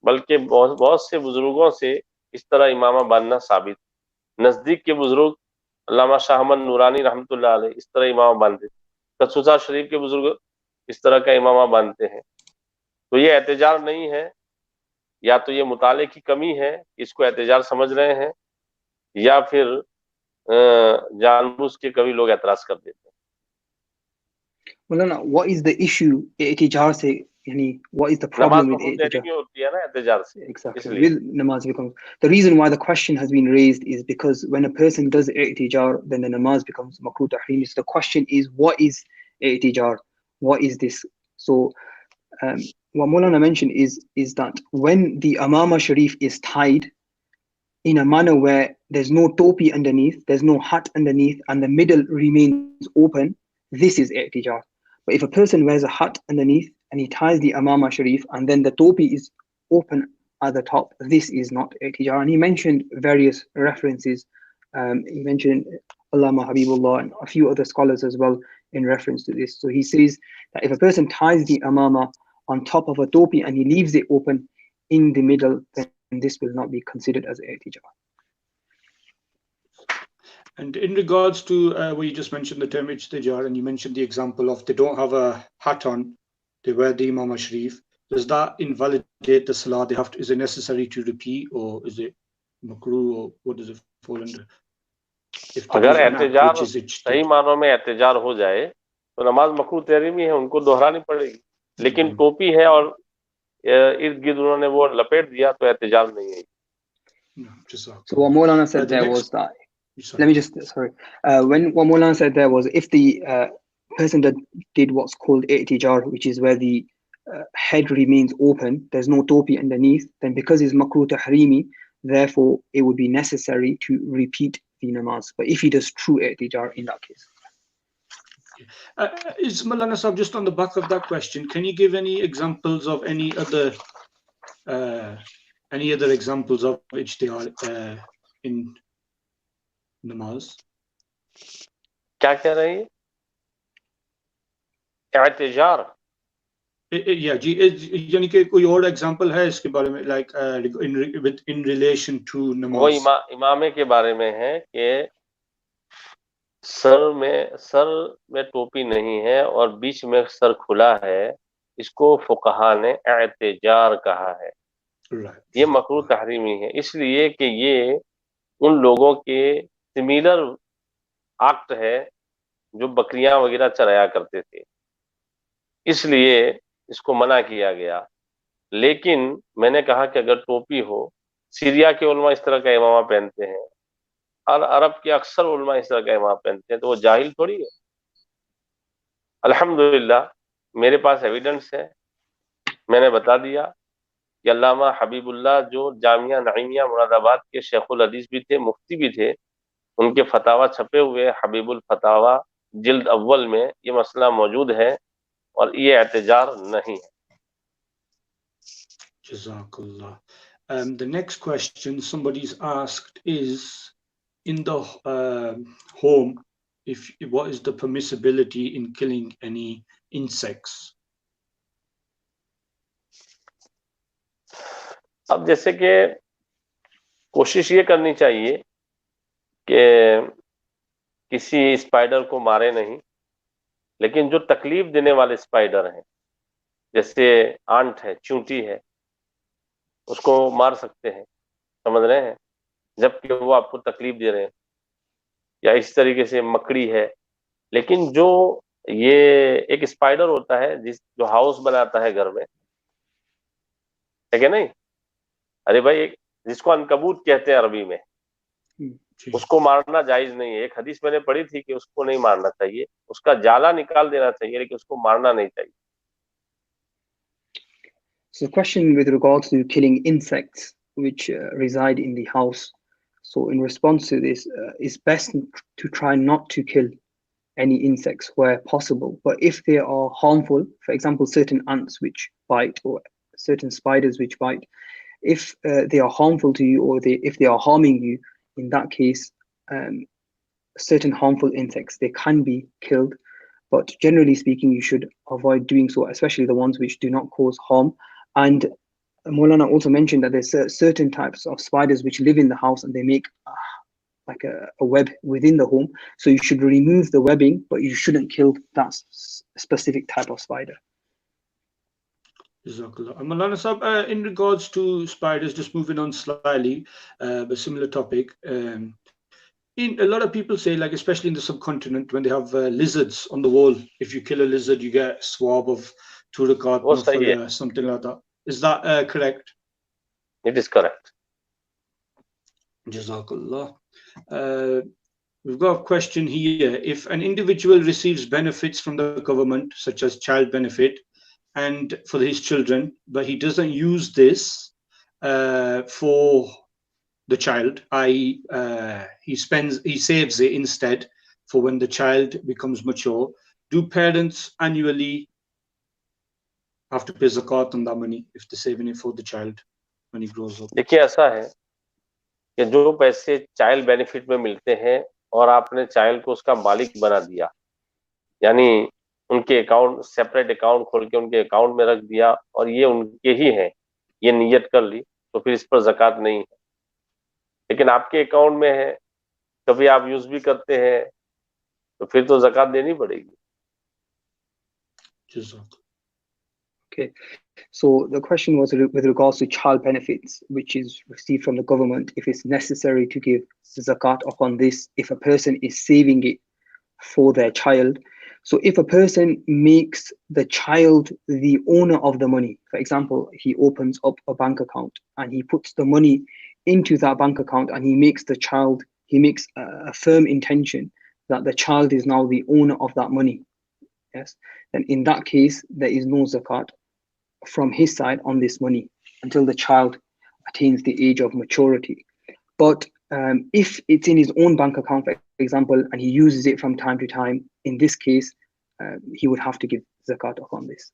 बल्कि बहुत से बुजुर्गों से इस तरह इमामा बांधना साबित. नजदीक के बुजुर्ग अल्लामा शाह अहमद नूरानी रहमतुल्लाह अलैह इस तरह इमामा बांधते, कसूसा शरीफ के बुजुर्ग इस तरह का इमामा बांधते हैं. तो ये एहतिजार नहीं है, या तो ये मुताले की कमी है, इसको एहतिजार समझ रहे हैं, या फिर जानबूझ के कभी लोग एतराज कर देते हैं. Maulana, what is the issue एहतिजार से, यानी what is the problem with एहतिजार? होती है ना एहतिजार से. Exactly. With namaz becomes, the reason why the question has been raised is because when a person does i'tijar, then the namaz becomes makruh tahrim. So the question is, what is i'tijar? What is this? So what Maulana mentioned is that when the amama sharif is tied in a manner where there's no topi underneath, there's no hat underneath, and the middle remains open, this is i'tijar. But if a person wears a hat underneath and he ties the amama sharif and then the topi is open at the top, this is not i'tijar. And he mentioned various references. He mentioned Allama Habibullah and a few other scholars as well in reference to this. So he says that if a person ties the amama on top of a topi and he leaves it open in the middle, then this will not be considered as i'tijar. And in regards to where you just mentioned the term i'tijar, and you mentioned the example of they don't have a hat on, they wear the Imam Sharif, does that invalidate the salah? They have to, is it necessary to repeat, or is it makruh, or what does it fall under? अगर एहतिजार सही मानों में एहतिजार हो जाए तो नमाज मकरूह तहरीमी है, उनको दोहरानी पड़ेगी. लेकिन टोपी है और इर्द गिर्द उन्होंने वो लपेट दिया तो एहतिजार नहीं है. No, just So what Maulana said there was that. Let me just when what Maulana said there was if the person that did what's called i'tijar, which is where the head remains open, there's no topi underneath, then because it's makruh tahrimi, therefore it would be necessary to repeat the namaz. But if he does true i'tijar in that case. Is Maulana Sahib, just on the back of that question, can you give any examples of any other examples of ijtihad in namaz? क्या कह रही है? i'tijar? Yeah, जी, यानी कि कोई और example है इसके बारे में, like in relation to namaz? वो इमामे के बारे में है कि सर में टोपी नहीं है और बीच में सर खुला है, इसको फुकहा ने i'tijar कहा है। ये मकरूह तहरीमी है, इसलिए कि ये उन लोगों के सिमिलर एक्ट है जो बकरियां वगैरह चराया करते थे, इसलिए इसको मना किया गया। लेकिन मैंने कहा कि अगर टोपी हो, सीरिया के उलमा इस तरह का इमामा पहनते हैं और अरब के अक्सर उलमा इस तरह का इमामा पहनते हैं, तो वो जाहिल थोड़ी है। अल्हम्दुलिल्लाह मेरे पास एविडेंस है, मैंने बता दिया कि अल्लामा हबीबुल्लाह जो जामिया नईमिया मुरादाबाद के शेखुल हदीस भी थे, मुफ्ती भी थे, उनके फतावा छपे हुए हबीबुल फतावा जिल्द अव्वल में ये मसला मौजूद है और ये एहतिजार नहीं है। Jazakallah. The next question somebody's asked is, in the home, what is the permissibility in killing any insects? अब जैसे कि कोशिश ये करनी चाहिए कि किसी स्पाइडर को मारे नहीं, लेकिन जो तकलीफ देने वाले स्पाइडर हैं, जैसे आंट है, चूंटी है, उसको मार सकते हैं, समझ रहे हैं, जबकि वो आपको तकलीफ दे रहे हैं। या इस तरीके से मकड़ी है। लेकिन जो ये एक स्पाइडर होता है जो हाउस बनाता है घर में, है क्या नहीं? अरे भाई, एक जिसको अनकबूत कहते हैं अरबी में, उसको मारना जायज नहीं है। एक हदीस मैंने पढ़ी थी कि उसको नहीं मारना चाहिए, उसका जाला निकाल देना चाहिए, लेकिन उसको मारना नहीं चाहिए। So the question with regards to killing insects which reside in the house. So in response to this, it's best to try not to kill any insects where possible. But if they are harmful, for example, certain ants which bite or certain spiders which bite, if they are harmful to you or if they are harming you, in that case, certain harmful insects, they can be killed. But generally speaking, you should avoid doing so, especially the ones which do not cause harm. And Maulana also mentioned that there's certain types of spiders which live in the house and they make like a web within the home. So you should remove the webbing, but you shouldn't kill that specific type of spider. Maulana Sahib, in regards to spiders, just moving on slightly, but similar topic. A lot of people say, like especially in the subcontinent, when they have lizards on the wall, if you kill a lizard, you get a swab of 2 rakat or something like that. Is that correct? It is correct. Jazakallah. We've got a question here. If an individual receives benefits from the government, such as child benefit, and for his children, but he doesn't use this for the child, i.e., he saves it instead for when the child becomes mature, do parents annually have to pay zakat on that money if they're saving it for the child when he grows up? देखिए, ऐसा है कि जो पैसे child benefit में मिलते हैं और आपने चाइल्ड को उसका मालिक बना दिया, यानी उनके अकाउंट, सेपरेट अकाउंट खोल के उनके अकाउंट में रख दिया और ये उनके ही हैं, ये नियत कर ली, तो फिर इस पर ज़कात नहीं है। लेकिन आपके अकाउंट में है, कभी आप यूज भी करते हैं, तो फिर तो ज़कात देनी पड़ेगी। Okay, so the question was with regards to child benefits, which is received from the government, if it's necessary to give zakat upon this, if a person is saving it for their child. So if a person makes the child the owner of the money, for example, he opens up a bank account and he puts the money into that bank account and he makes a firm intention that the child is now the owner of that money, yes, then in that case there is no zakat from his side on this money until the child attains the age of maturity. But if it's in his own bank account, for example, and he uses it from time to time, in this case, he would have to give zakat upon this.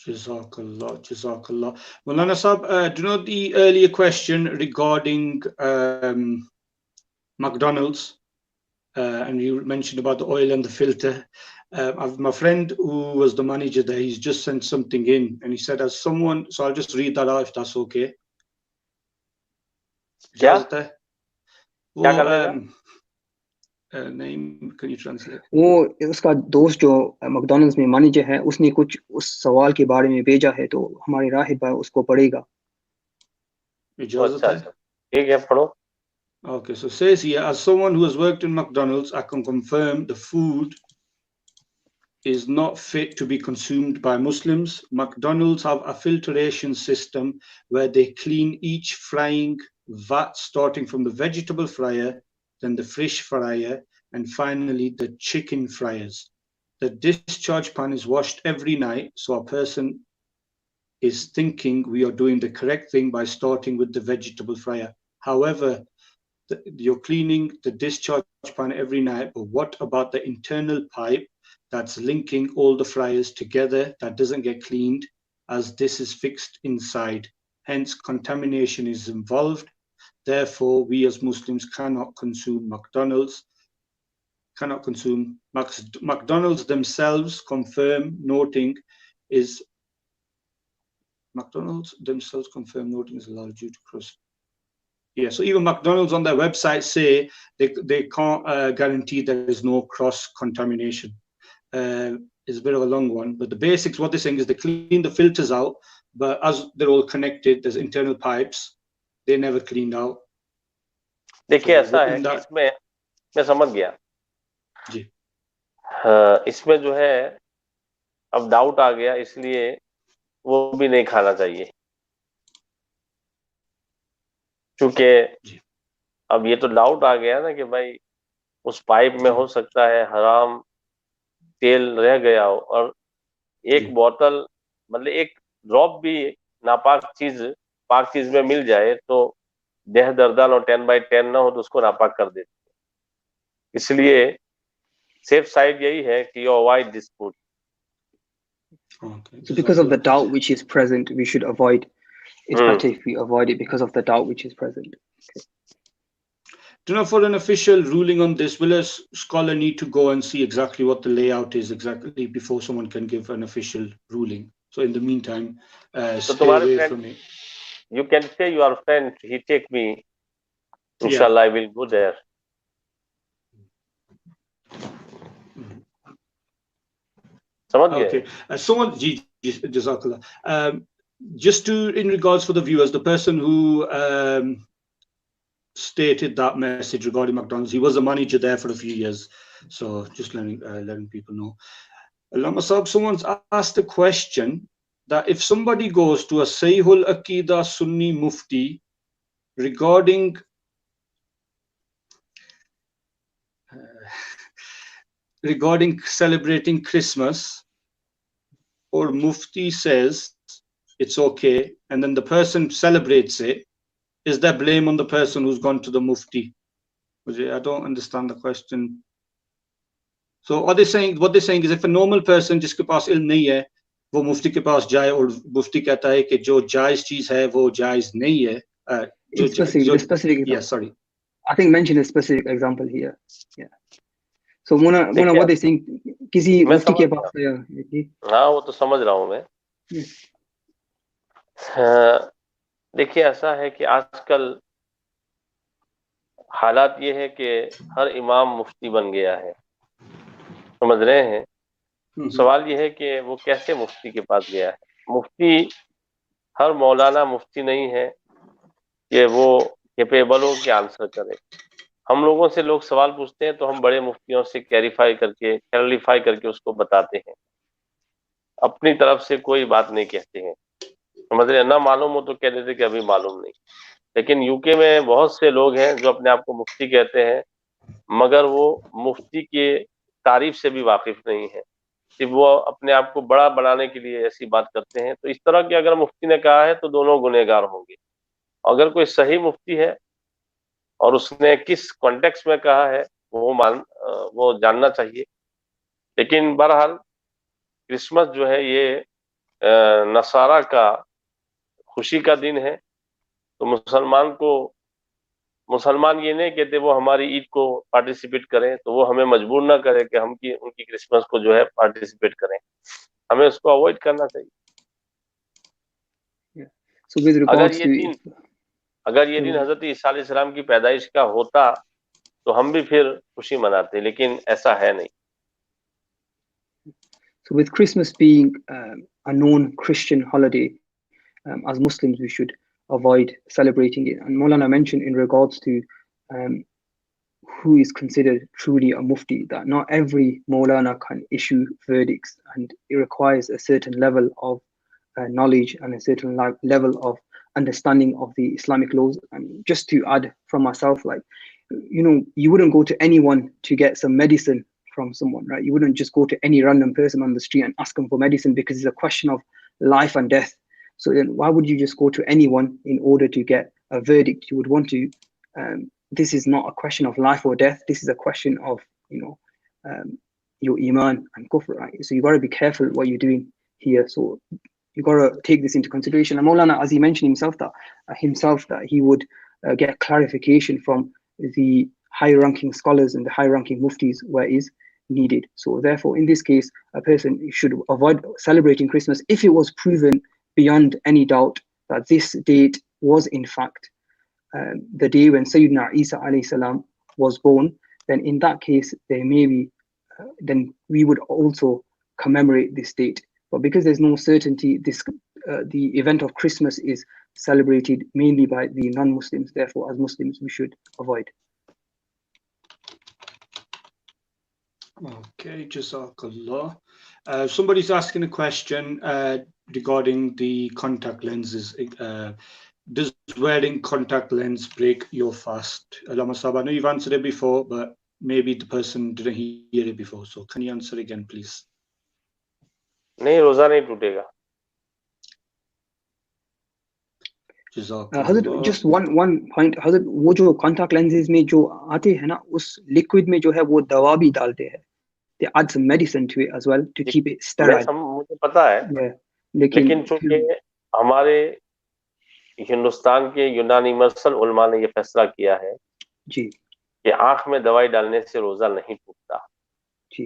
Jazakallah, Jazakallah. Maulana Sahab, do you know the earlier question regarding McDonald's? And you mentioned about the oil and the filter. My friend who was the manager there, he's just sent something in, and he said, as someone, so I'll just read that out if that's okay. क्या क्या कर लेगा name, can you translate? वो उसका दोस्त जो McDonald's में manager है, उसने कुछ उस सवाल के बारे में भेजा है, तो हमारे राहिब भाई उसको पढ़ेगा. इजाजत है? ठीक है, पढ़ो. Okay, so it says here, as someone who has worked in McDonald's, I can confirm the food is not fit to be consumed by Muslims. McDonald's have a filtration system where they clean each frying vat, starting from the vegetable fryer, then the fish fryer, and finally the chicken fryers. The discharge pan is washed every night, so a person is thinking we are doing the correct thing by starting with the vegetable fryer. However, you're cleaning the discharge pan every night, but what about the internal pipe that's linking all the fryers together that doesn't get cleaned, as this is fixed inside? Hence, contamination is involved. Therefore, we as Muslims cannot consume McDonald's. McDonald's themselves confirm noting is allowed due to cross. Yeah, so even McDonald's on their website say they can't guarantee there is no cross contamination. It's a bit of a long one, but the basics, what they're saying is they clean the filters out, but as they're all connected, there's internal pipes, they never cleaned out. देखिए ऐसा है कि इसमें मैं समझ गया जी. इसमें जो है अब डाउट आ गया, इसलिए वो भी नहीं खाना चाहिए, क्योंकि अब ये तो डाउट आ गया ना कि भाई उस पाइप में हो सकता है हराम तेल रह गया हो, और एक बोतल मतलब एक ड्रॉप भी नापाक चीज पाक चीज में मिल जाए तो देह दर्दन और 10/10 ना हो तो उसको नापाक कर देते हैं. इसलिए सेफ साइड यही है कि you avoid this food. So because of the doubt which is present, we should avoid. It's better if we avoid it because of the doubt which is present. Okay. Do you know, for an official ruling on this, will a scholar need to go and see exactly what the layout is exactly before someone can give an official ruling? So in the meantime, stay away from it. You can say your friend, he take me. Inshallah, I will go there. Okay. Someone, Jazakallah. Just to, in regards for the viewers, the person who stated that message regarding McDonald's, he was a manager there for a few years. So just letting people know. Allama Sahab, someone's asked a question that if somebody goes to a Sahihul Aqidah Sunni Mufti regarding celebrating Christmas, or Mufti says it's okay, and then the person celebrates it, is there blame on the person who's gone to the Mufti? I don't understand the question. So what they're saying is, if a normal person जिसके पास इल्म नहीं है वो मुफ्ती के पास जाए और मुफ्ती कहता है कि जो जायज चीज है वो जायज नहीं है, specific yeah, sorry, I think mention a specific example here. Yeah. So Mona what they saying किसी मुफ्ती के पास गया. हाँ वो तो समझ रहा हूँ मैं. देखिए ऐसा है कि आजकल हालात ये है कि हर इमाम मुफ्ती बन गया है, समझ रहे हैं. सवाल ये है कि वो कैसे मुफ्ती के पास गया है. मुफ्ती हर मौलाना मुफ्ती नहीं है कि वो कैपेबल हो कि आंसर करे. हम लोगों से लोग सवाल पूछते हैं तो हम बड़े मुफ्तियों से क्लैरिफाई करके उसको बताते हैं, अपनी तरफ से कोई बात नहीं कहते हैं. समझ रहे हैं, ना मालूम हो तो कह देते कि अभी मालूम नहीं। लेकिन यूके में बहुत से लोग हैं जो अपने आप को मुफ्ती कहते हैं, मगर वो मुफ्ती के तारीफ से भी वाकिफ नहीं है, सिर्फ वो अपने आप को बड़ा बनाने के लिए ऐसी बात करते हैं। तो इस तरह की अगर मुफ्ती ने कहा है तो दोनों गुनहगार होंगे। अगर कोई सही मुफ्ती है और उसने किस कॉन्टेक्स्ट में कहा है वो जानना चाहिए। लेकिन बहरहाल क्रिसमस जो है ये नसारा का खुशी का दिन है, तो मुसलमान ये नहीं कहते वो हमारी ईद को पार्टिसिपेट करें, तो वो हमें मजबूर ना करे कि हम की उनकी क्रिसमस को जो है पार्टिसिपेट करें। हमें उसको अवॉइड करना चाहिए। So with अगर regards ये to दिन अगर ये दिन हजरत ईसा अलैहिस्सलाम की पैदाइश का होता तो हम भी फिर खुशी मनाते, लेकिन ऐसा है नहीं। So with Christmas being a non-Christian holiday, as Muslims we should avoid celebrating it. And Maulana mentioned in regards to who is considered truly a mufti, that not every Maulana can issue verdicts, and it requires a certain level of knowledge and a certain level of understanding of the Islamic laws. And just to add from myself, like, you wouldn't go to anyone to get some medicine from someone, right? You wouldn't just go to any random person on the street and ask them for medicine, because it's a question of life and death. So then why would you just go to anyone in order to get a verdict? You would want to, this is not a question of life or death. This is a question of, your iman and kufr, right? So you got to be careful what you're doing here. So you got to take this into consideration. And Maulana, as he mentioned himself, that he would get clarification from the high-ranking scholars and the high-ranking muftis where is needed. So therefore, in this case, a person should avoid celebrating Christmas if it was proven beyond any doubt that this date was in fact the day when Sayyidina Isa alayhi salam was born. Then in that case, there may be, then we would also commemorate this date. But because there's no certainty, the event of Christmas is celebrated mainly by the non-Muslims. Therefore, as Muslims, we should avoid. Okay, Jazakallah. Somebody's asking a question regarding the contact lenses. Does wearing contact lens break your fast? Alama Sahab, I know you've answered it before, but maybe the person didn't hear it before. So can you answer again, please? नहीं, रोजा नहीं टूटेगा। Hazrat, just one point, Hazrat, वो जो contact lenses में जो आते हैं ना, उस liquid में जो है वो दवा भी डालते हैं. They add some medicine to it as well to keep it sterile. मुझे पता है, Yeah. लेकिन चूंकि हमारे हिंदुस्तान के यूनानी मसल उलमा ने ये फैसला किया है जी कि आंख में दवाई डालने से रोजा नहीं टूटता, जी,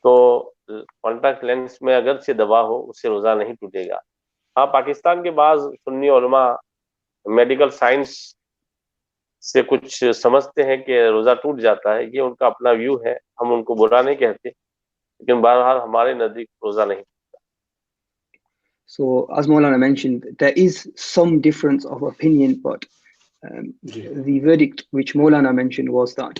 तो कॉन्टैक्ट लेंस में अगर से दवा हो उससे रोजा नहीं टूटेगा। हाँ, पाकिस्तान के बाद सुन्नी उलमा मेडिकल साइंस से कुछ समझते हैं कि रोजा टूट जाता है, ये उनका अपना व्यू है, हम उनको बुरा नहीं कहते, लेकिन बहरहाल हमारे नजदीक रोजा नहीं। So as Maulana mentioned, there is some difference of opinion, but the verdict which Maulana mentioned was that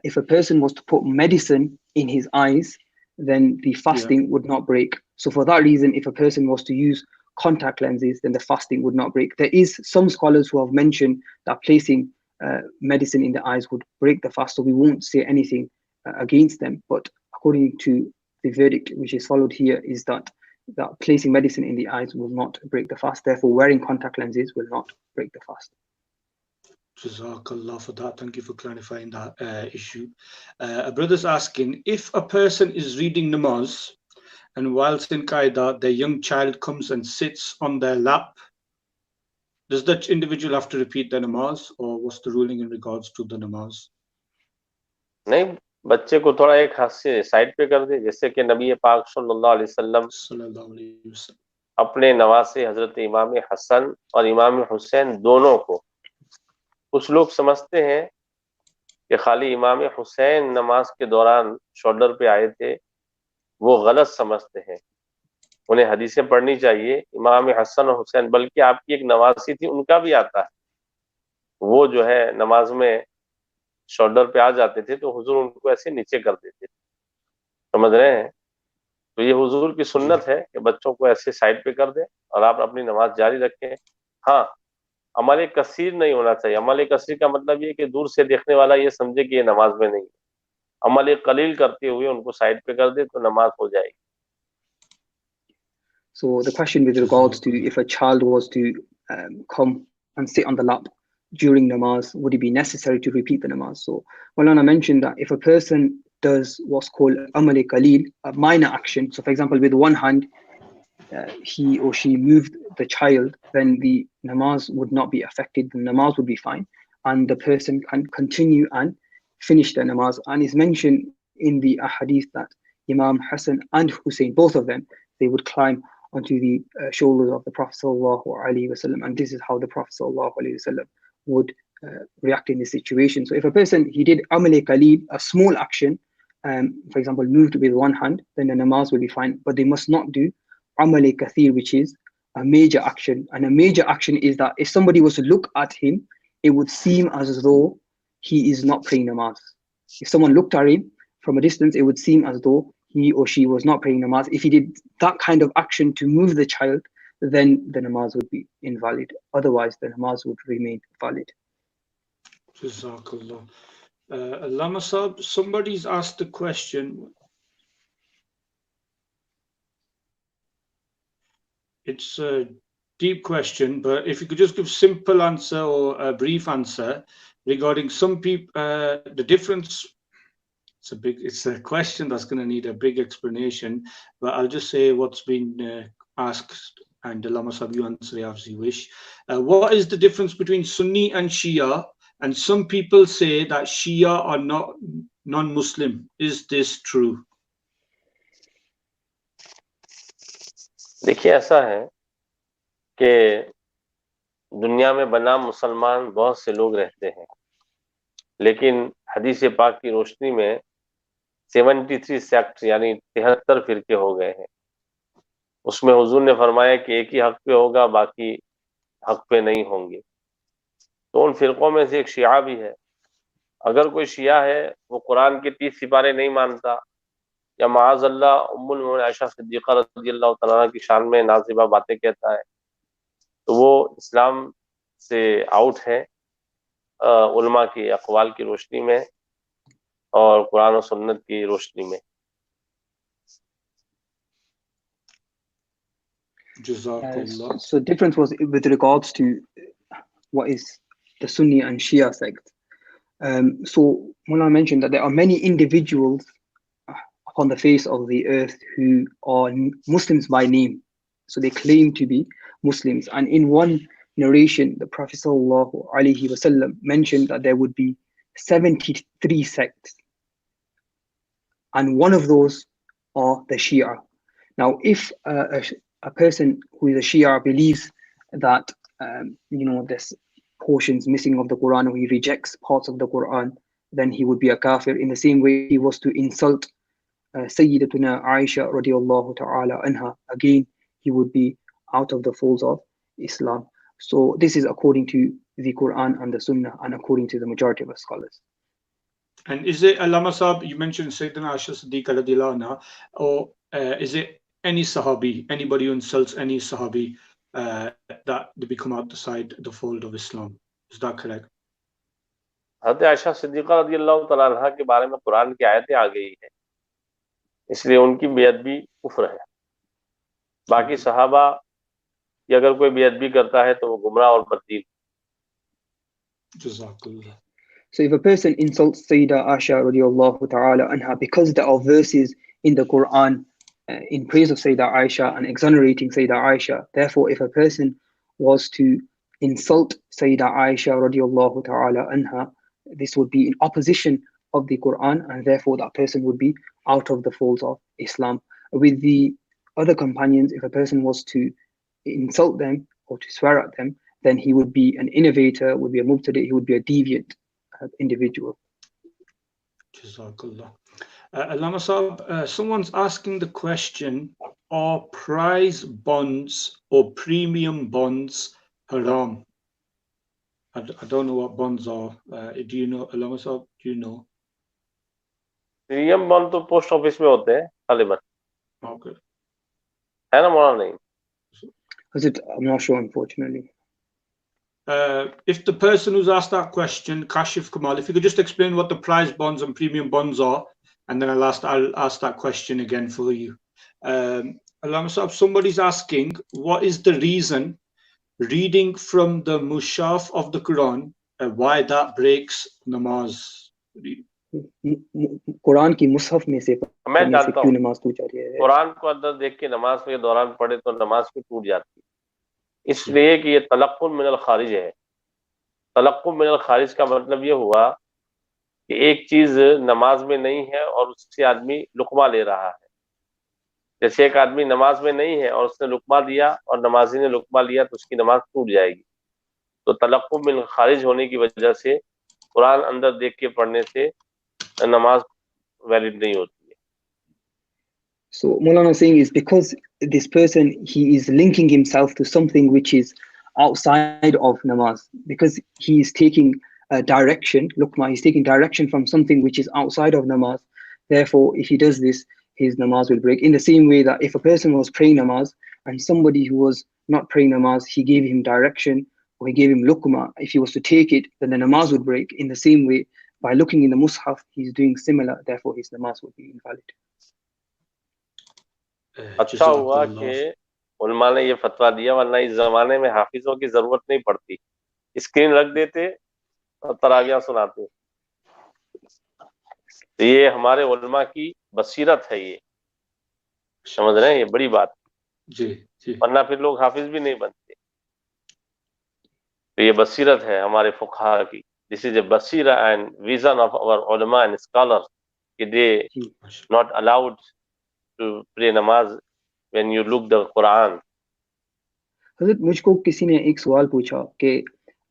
if a person was to put medicine in his eyes, then the fasting would not break. So for that reason, if a person was to use contact lenses, then the fasting would not break. There is some scholars who have mentioned that placing medicine in the eyes would break the fast, so we won't say anything against them. But according to the verdict which is followed here is that placing medicine in the eyes will not break the fast. Therefore, wearing contact lenses will not break the fast. Jazakallah for that. Thank you for clarifying that issue. A brother's asking, if a person is reading namaz and whilst in qaida, their young child comes and sits on their lap, does that individual have to repeat the namaz, or what's the ruling in regards to the namaz? नहीं, बच्चे को थोड़ा एक हाथ से side पे कर दे, जैसे कि नबी पाक सल्लल्लाहु अलैहि वसल्लम अपने नवासे हजरत इमाम हसन और इमाम हुसैन दोनों को, कुछ लोग समझते हैं कि खाली इमाम हुसैन नमाज के दौरान शोल्डर पे आए थे, वो गलत समझते हैं। उन्हें हदीसें पढ़नी चाहिए। इमाम हसन और हुसैन, बल्कि आपकी एक नवासी थी, उनका भी आता है, वो जो है नमाज में शोल्डर पे आ जाते थे तो हुजूर उनको ऐसे नीचे कर देते थे, समझ रहे हैं? तो ये हुजूर की सुन्नत है कि बच्चों को ऐसे साइड पे कर दें और आप अपनी नमाज जारी रखें। हाँ, अमल कसीर नहीं होना चाहिए। अमल कसीर का मतलब ये कि दूर से देखने वाला ये समझे कि ये नमाज में नहीं है। अमल कलील करते हुए उनको साइड पे कर दे तो नमाज हो जाएगी। So the question with regards to if a child was to come and sit on the lap during namaz, would it be necessary to repeat the namaz? So Maulana mentioned that if a person does what's called amal qaleel, a minor action, so for example with one hand he or she moved the child, then the namaz would not be affected, the namaz would be fine, and the person can continue and finish the namaz. And it's mentioned in the ahadith that Imam Hassan and Hussein, both of them, they would climb onto the shoulders of the Prophet ﷺ, and this is how the Prophet ﷺ would react in this situation. So if a person, he did amal qaleel, a small action, for example, moved with one hand, then the namaz will be fine, but they must not do amal kathir, which is a major action. And a major action is that if somebody was to look at him, it would seem as though he is not praying namaz. If someone looked at him from a distance, it would seem as though he or she was not praying namaz. If he did that kind of action to move the child, then the namaz would be invalid. Otherwise, the namaz would remain valid. Jazakallah. Allama Sahib, somebody's asked a question. It's a deep question, but if you could just give simple answer or a brief answer regarding some people, the difference. It's a question that's going to need a big explanation, but I'll just say what's been asked, and Allama Sahib, you answer it as you wish. What is the difference between Sunni and Shia? And some people say that Shia are not non-Muslim. Is this true? देखिए, ऐसा है कि दुनिया में बनाम मुसलमान बहुत से लोग रहते हैं, लेकिन हदीस पाक की रोशनी में 73 सेक्ट यानी 73 फिरके हो गए हैं। उसमें हुजूर ने फरमाया कि एक ही हक पे होगा, बाकी हक पे नहीं होंगे। तो उन फिरकों में से एक शिया भी है। अगर कोई शिया है, वो कुरान के 30 सिपारे नहीं मानता, या माअज़ल्लाह उम्मुल मोमिनीन आयशा सिद्दीक़ा रज़ियल्लाहु तआला की शान में नाज़िबा बातें कहता है, तो वो इस्लाम से आउट है उलमा की अक़वाल की रोशनी में और कुरान और सुन्नत की रोशनी में। So difference was with regards to what is the Sunni and Shia sect. So when I mentioned that there are many individuals upon the face of the earth who are Muslims by name, so they claim to be Muslims. And in one narration, the Prophet ﷺ mentioned that there would be 73 sects, and one of those are the Shia. Now, if a person who is a Shia believes that there's portions missing of the Quran, or he rejects parts of the Quran, then he would be a kafir. In the same way, he was to insult Sayyidatuna Aisha radiallahu ta'ala anha, again he would be out of the folds of Islam. So this is according to the Quran and the Sunnah, and according to the majority of scholars. And is it, Allama Sahib, you mentioned Sayyidina Aisha Siddiqa radiallahu anha, or is it any Sahabi, anybody who insults any Sahabi, that they become outside the fold of Islam? Is that correct? हज़रत आयशा सिद्दीक़ा रज़ियल्लाहु तआला अन्हा के बारे में कुरान की आयतें आ गई है, इसलिए उनकी बेअदबी कुफ्र है। बाकी सहाबा की अगर कोई बेअदबी करता है तो वो गुमराह और बददीन। Jazakallah. So if a person insults Sayyida Aisha radiallahu ta'ala anha, because there are verses in the Quran in praise of Sayyida Aisha and exonerating Sayyida Aisha, therefore if a person was to insult Sayyida Aisha radiallahu ta'ala anha, this would be in opposition of the Quran, and therefore that person would be out of the folds of Islam. With the other companions, if a person was to insult them or to swear at them, then he would be an innovator, would be a mubtadi, he would be a deviant individual. Jazakallah. Allama Sahib, someone's asking the question, are prize bonds or premium bonds haram? I don't know what bonds are. Do you know, Allama Sahib? Do you know? Premium bond तो post office में होते हैं गालिबन। Okay. है ना मौलाना? नहीं I'm not sure, unfortunately. If the person who's asked that question, Kashif Kamal, if you could just explain what the prize bonds and premium bonds are, and then I'll ask that question again for you. Alama, somebody's asking, what is the reason reading from the mushaf of the Quran, why that breaks namaz? Quran की मुसहफ में से मैं पढ़ने से जानता क्यों हूँ नमाज टूट जाती है? कुरान को अंदर देख के नमाज के दौरान पढ़े तो नमाज भी टूट जाती है, इसलिए कि ये तलक्कुम मिनल खारिज है। तलक्कुम मिनल खारिज का मतलब ये हुआ कि एक चीज नमाज में नहीं है और उससे आदमी लुकमा ले रहा है। जैसे एक आदमी नमाज में नहीं है और उसने लुकमा दिया और नमाजी ने लुकमा लिया तो उसकी नमाज टूट जाएगी। तो तलक्कुम मिनल खारिज होने की वजह से कुरान अंदर देख के पढ़ने से नमाज वैलिड नहीं होती है। So Maulana saying is because this person, he is linking himself to something which is outside of namaz, because he is taking direction, lukma, he's taking direction from something which is outside of namaz. Therefore, if he does this, his namaz will break. In the same way that if a person was praying namaz and somebody who was not praying namaz, he gave him direction or he gave him lukma, if he was to take it, then the namaz would break. In the same way, by looking in the mushaf, he's doing similar, therefore his namaz would be invalid. अच्छा हुआ कि उलमा ने ये फतवा दिया, वरना इस जमाने में हाफिजों की जरूरत नहीं पड़ती, स्क्रीन रख देते और तरावियां सुनाते। तो ये हमारे उलमा की बसीरत है, ये समझ रहे हैं, ये बड़ी बात जी जी, वरना फिर लोग हाफिज भी नहीं बनते। तो ये बसीरत है हमारे फुकहा की। दिस इज ए बसीरा एंड विजन ऑफ आवर उलमा एंड स्कॉलर्स कि they not allowed to pray namaz when you look the Quran. हज़रत मुझको किसी ने एक सवाल पूछा कि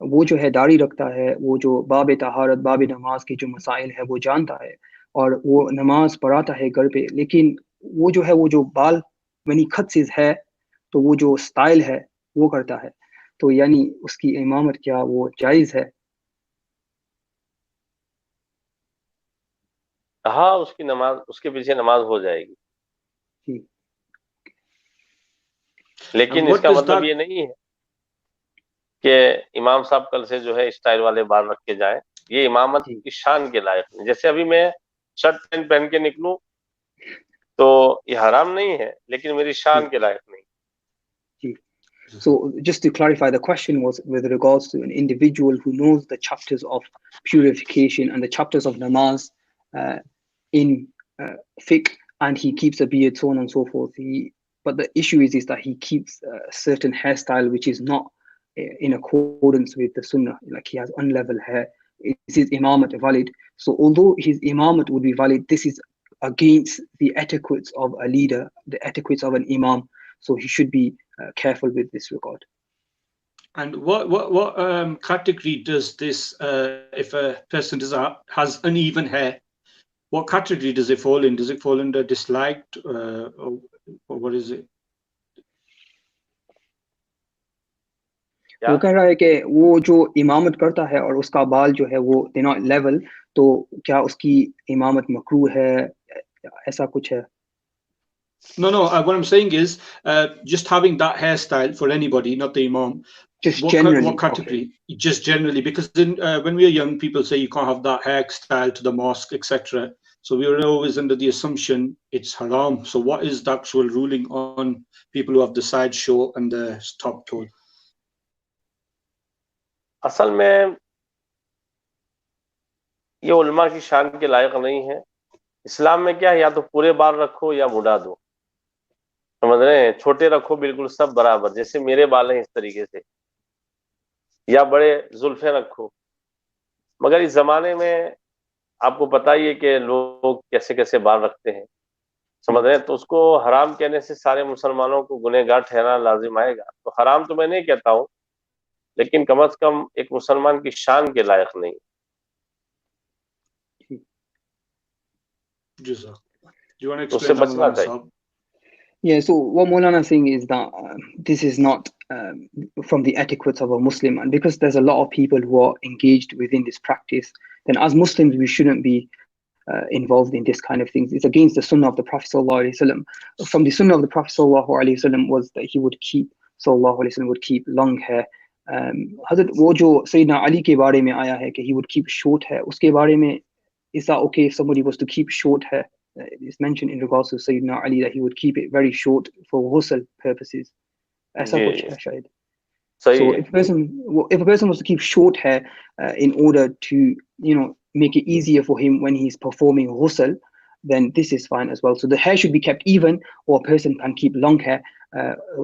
वो जो है दाढ़ी रखता है, वो जो बाब तहारत बाब नमाज के जो मसाइल है वो जानता है और वो नमाज पढ़ाता है घर पे, लेकिन वो जो है वो जो बाल मनी खत्सिस है तो वो जो स्टाइल है वो करता है, तो यानी उसकी इमामत क्या वो जायज़ है? हाँ, उसकी नमाज, उसके पीछे नमाज हो जाएगी, लेकिन इसका मतलब ये नहीं है कि इमाम साहब कल से जो है स्टाइल वाले बाल रख के जाएं। ये इमामत की शान के लायक नहीं। जैसे अभी मैं शर्ट पैंट पहन के निकलूं तो ये हराम नहीं है, लेकिन मेरी शान के लायक नहीं। So just to clarify, the question was with regards to an individual who knows the chapters of purification and the chapters of namaz in fiqh, and he keeps a beard, so on and so forth. But the issue is that he keeps a certain hairstyle which is not in accordance with the sunnah, like he has unlevel hair. Is his imamat valid? So although his imamat would be valid, this is against the etiquettes of a leader, the etiquettes of an imam. So he should be careful with this regard. And what category does this, if a person has uneven hair, what category does it fall in? Does it fall under disliked or what is it? वो कह रहा है कि वो जो इमामत करता है और उसका बाल जो है वो they're not level, तो क्या उसकी इमामत मकरूह है, ऐसा कुछ है? No, what I'm saying is just having that hairstyle for anybody, not the imam. Just generally. What category? Okay. Just generally, because when we are young, people say you can't have that hairstyle to the mosque, etc. So we were always under the assumption it's haram. So what is the actual ruling on people who have the side short and the top tall? असल में ये उलमा की शान के लायक नहीं है। इस्लाम में क्या है, या तो पूरे बाल रखो या मुड़ा दो, समझ रहे हैं, छोटे रखो बिल्कुल सब बराबर, जैसे मेरे बाल हैं इस तरीके से, या बड़े जुल्फे रखो। मगर इस जमाने में आपको पता ही है कि लोग कैसे कैसे बाल रखते हैं, समझ रहे हैं, तो उसको हराम कहने से सारे मुसलमानों को गुनहगार ठहराना लाजिम आएगा। तो हराम तो मैं नहीं कहता हूँ, लेकिन कम से कम एक मुसलमान की शान के लायक नहीं। Do you want to explain that? Yeah, so what Maulana is saying is that this is not from the etiquettes of a Muslim, and because there's a lot of people who are engaged within this practice, then as Muslims we shouldn't be involved in this kind of things. It's against the sunnah of the Prophet sallallahu alaihi wasallam. From the sunnah of the Prophet sallallahu alaihi wasallam was that he would keep long hair. Hazrat वो जो Sayyidina Ali के बारे में आया है कि he would keep short hair, उसके बारे में is that okay if somebody was to keep short hair? It's mentioned in regards to Sayyidina Ali that he would keep it very short for ghusl purposes. ऐसा कुछ है शायद. So if a person was to keep short hair in order to, make it easier for him when he's performing ghusl, then this is fine as well. So the hair should be kept even, or a person can keep long hair,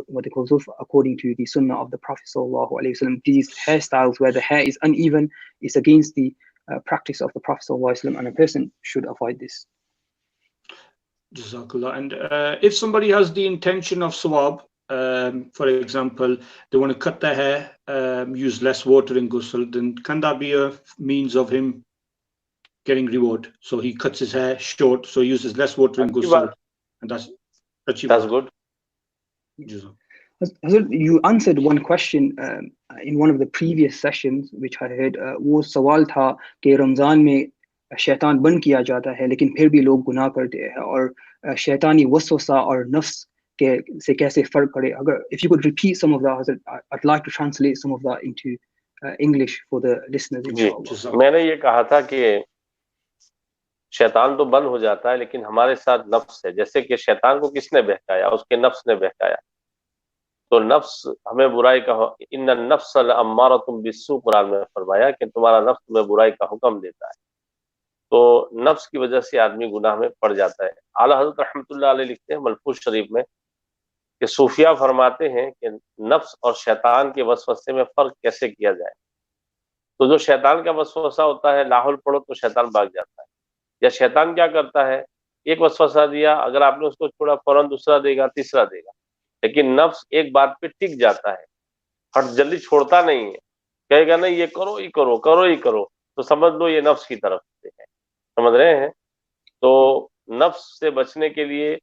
what they call zulf, according to the sunnah of the Prophet sallallahu alaihi wasallam. These hairstyles where the hair is uneven is against the practice of the Prophet sallallahu alaihi wasallam, and a person should avoid this. Jazakallah. And if somebody has the intention of sawab, for example, they want to cut their hair, use less water in ghusl, then can that be a means of him getting reward? So he cuts his hair short, so he uses less water in ghusl, and that's good. You answered one question in one of the previous sessions, which I heard. वो सवाल था कि रमजान में शैतान बंद किया जाता है, लेकिन फिर भी लोग गुनाह करते हैं, और शैतानी वसवसा और नफ्स से कैसे फर्क करे? अगर if you could repeat some of that, I'd like to translate some of that into English for the listeners. मैंने ये कहा था कि शैतान तो बंद हो जाता है, लेकिन हमारे साथ नफ्स है. जैसे कि शैतान को किसने बहकाया? उसके नफ्स ने बहकाया. तो नफ्स हमें बुराई का, इन्ना नफ्स लअम्मारतुम बिस्सू, कुरान में फरमाया कि तुम्हारा नफ्स तुम्हें बुराई का हुक्म देता है. तो नफ्स की वजह से आदमी गुनाह में पड़ जाता है. आला हज़रत रहमतुल्लाह अलैह लिखते हैं मलफूज शरीफ में कि सूफिया फरमाते हैं कि नफ्स और शैतान के वसवसे में फर्क कैसे किया जाए. तो जो शैतान का वसवसा होता है, लाहुल पढ़ो तो शैतान भाग जाता है. या शैतान क्या करता है, एक वसवसा दिया, अगर आपने उसको छोड़ा फौरन दूसरा देगा, तीसरा देगा. लेकिन नफ्स एक बात पे टिक जाता है, हट जल्दी छोड़ता नहीं है. कहेगा नहीं ये करो ही करो, करो ही करो, तो समझ लो ये नफ्स की तरफ से है. समझ रहे हैं? तो नफ्स से बचने के लिए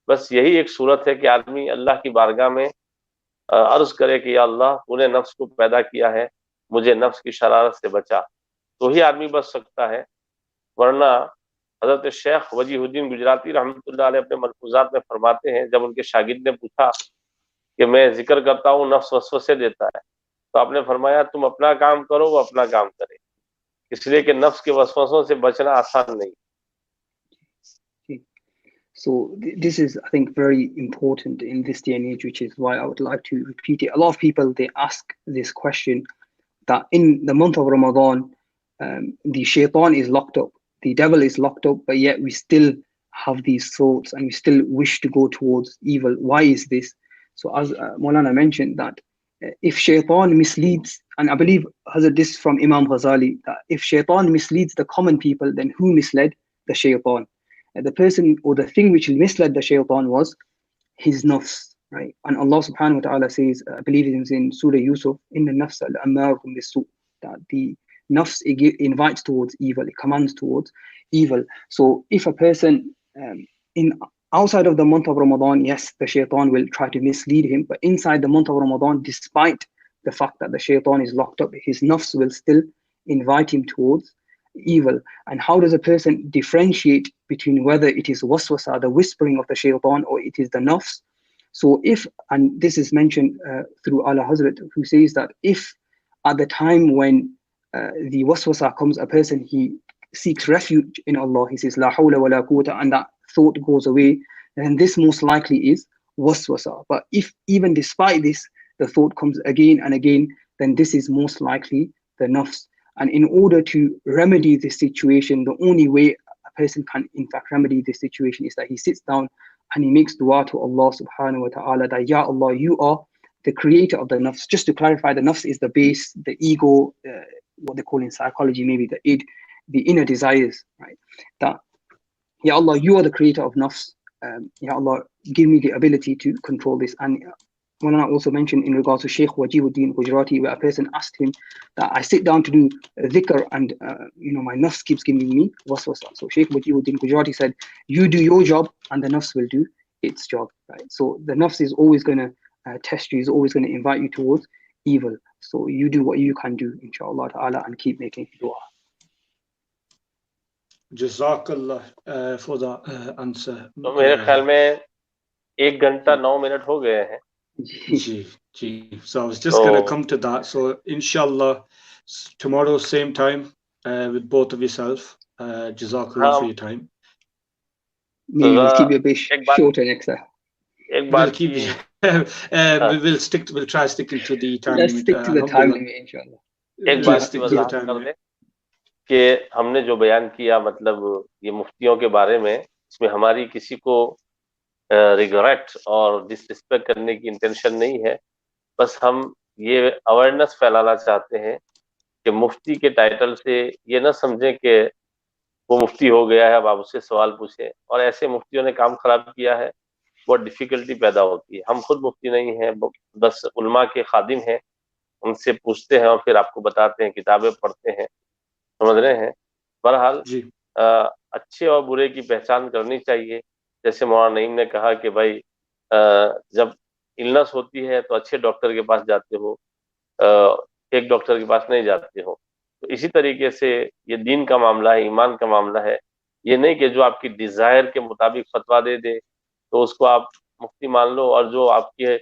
बस यही एक सूरत है कि आदमी अल्लाह की बारगाह में अर्ज करे कि या अल्लाह, तूने नफ्स को पैदा किया है, मुझे नफ्स की शरारत से बचा. तो ही आदमी बच सकता है. वरना हजरत शेख वजीहुद्दीन गुजराती रहमतुल्लाह अलैह अपने मलफूजात में फरमाते हैं, जब उनके शागिर्द ने पूछा कि मैं जिक्र करता हूँ, नफ्स वसवसे देता है, तो आपने फरमाया तुम अपना काम करो, वो अपना काम करे. इसलिए कि नफ्स के वसवसों से बचना आसान नहीं. So this is, I think, very important in this day and age, which is why I would like to repeat it. A lot of people, they ask this question, that in the month of Ramadan, the shaitan is locked up, the devil is locked up, but yet we still have these thoughts and we still wish to go towards evil. Why is this? So as Maulana mentioned, that if shaitan misleads, and I believe this from Imam Ghazali, that if shaitan misleads the common people, then who misled the shaitan? The person or the thing which misled the shaitan was his nafs, right? And Allah subhanahu wa ta'ala says, I believe it is in Surah Yusuf, inna nafs al-ammarakum bisu, that the nafs invites towards evil, it commands towards evil. So if a person outside of the month of Ramadan, yes, the shaitan will try to mislead him, but inside the month of Ramadan, despite the fact that the shaitan is locked up, his nafs will still invite him towards evil. And how does a person differentiate between whether it is waswasa, the whispering of the shaitan, or it is the nafs? So if, and this is mentioned through Ala Hazrat, who says that if at the time when the waswasa comes, a person, he seeks refuge in Allah, he says la hawla wa la quwwata, and that thought goes away, then this most likely is waswasa. But if even despite this, the thought comes again and again, then this is most likely the nafs. And in order to remedy this situation, the only way a person can in fact remedy this situation is that he sits down and he makes dua to Allah subhanahu wa ta'ala, that Ya Allah, you are the creator of the nafs. Just to clarify, the nafs is the base, the ego, what they call in psychology maybe the id, the inner desires, right? That Ya Allah, you are the creator of nafs. Ya Allah, give me the ability to control this. And Maulana also mentioned in regards to Shaykh Wajihuddin Gujarati, where a person asked him that I sit down to do dhikr and my nafs keeps giving me waswasa. So Shaykh Wajihuddin Gujarati said, you do your job and the nafs will do its job, right? So the nafs is always going to test you, is always going to invite you towards evil. So you do what you can do, inshallah ta'ala, and keep making dua. Jazakallah for the answer. तो मेरे ख्याल में 1 घंटा 9 minute हो गए हैं। जी. So I was just going to come to that. So inshallah tomorrow same time with both of yourself. Jazakallah for your time. Maybe we'll keep it a bit shorter next time. एक बात की we'll try sticking to the time Let's limit. stick to the time limit inshallah. एक बात की वजाहत कर दें कि हमने जो बयान किया, मतलब ये मुफ्तियों के बारे में, इसमें हमारी किसी को रिग्रेट और डिसरिस्पेक्ट करने की इंटेंशन नहीं है। बस हम ये अवेयरनेस फैलाना चाहते हैं कि मुफ्ती के टाइटल से ये ना समझें कि वो मुफ्ती हो गया है, अब आप उससे सवाल पूछें। और ऐसे मुफ्तियों ने काम खराब किया है, बहुत डिफिकल्टी पैदा होती है। हम खुद मुफ्ती नहीं हैं, बस उलमा के खादिम हैं, उनसे पूछते हैं और फिर आपको बताते हैं, किताबें पढ़ते हैं, समझ रहे हैं। बहरहाल अच्छे और बुरे की पहचान करनी चाहिए। जैसे मौलाना नईम ने कहा कि भाई जब इलनेस होती है तो अच्छे डॉक्टर के पास जाते हो, एक डॉक्टर के पास नहीं जाते हो। तो इसी तरीके से ये दीन का मामला है, ईमान का मामला है। ये नहीं कि जो आपकी डिजायर के मुताबिक फतवा दे दे तो उसको आप मुफ्ती मान लो, और जो आपके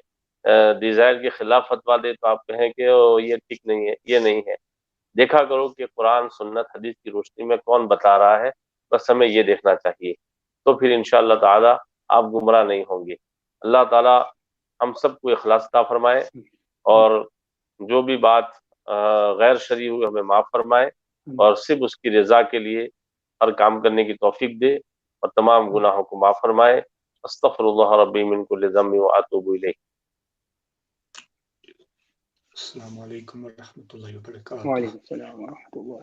डिजायर के खिलाफ फतवा दे तो आप कहें कि ये ठीक नहीं है। ये नहीं है। देखा करो कि कुरान, सुन्नत, हदीस की रोशनी में कौन बता रहा है, बस हमें ये देखना चाहिए। तो फिर इंशाअल्लाह ताला आप गुमराह नहीं होंगे। अल्लाह ताला हम सबको इखलास अता फरमाए और जो भी बात गैर शरई हुई हमें माफ़ फरमाए और सिर्फ उसकी रज़ा के लिए हर काम करने की तौफीक दे और तमाम गुनाहों को माफ़ फरमाए। अस्तगफिरुल्लाह रब्बी मिन कुल्लि ज़म्बिन व अतूबु इलैह। अस्सलामु अलैकुम व रहमतुल्लाहि व बरकातुहू। Wa alaikum salam wa rahmatullah.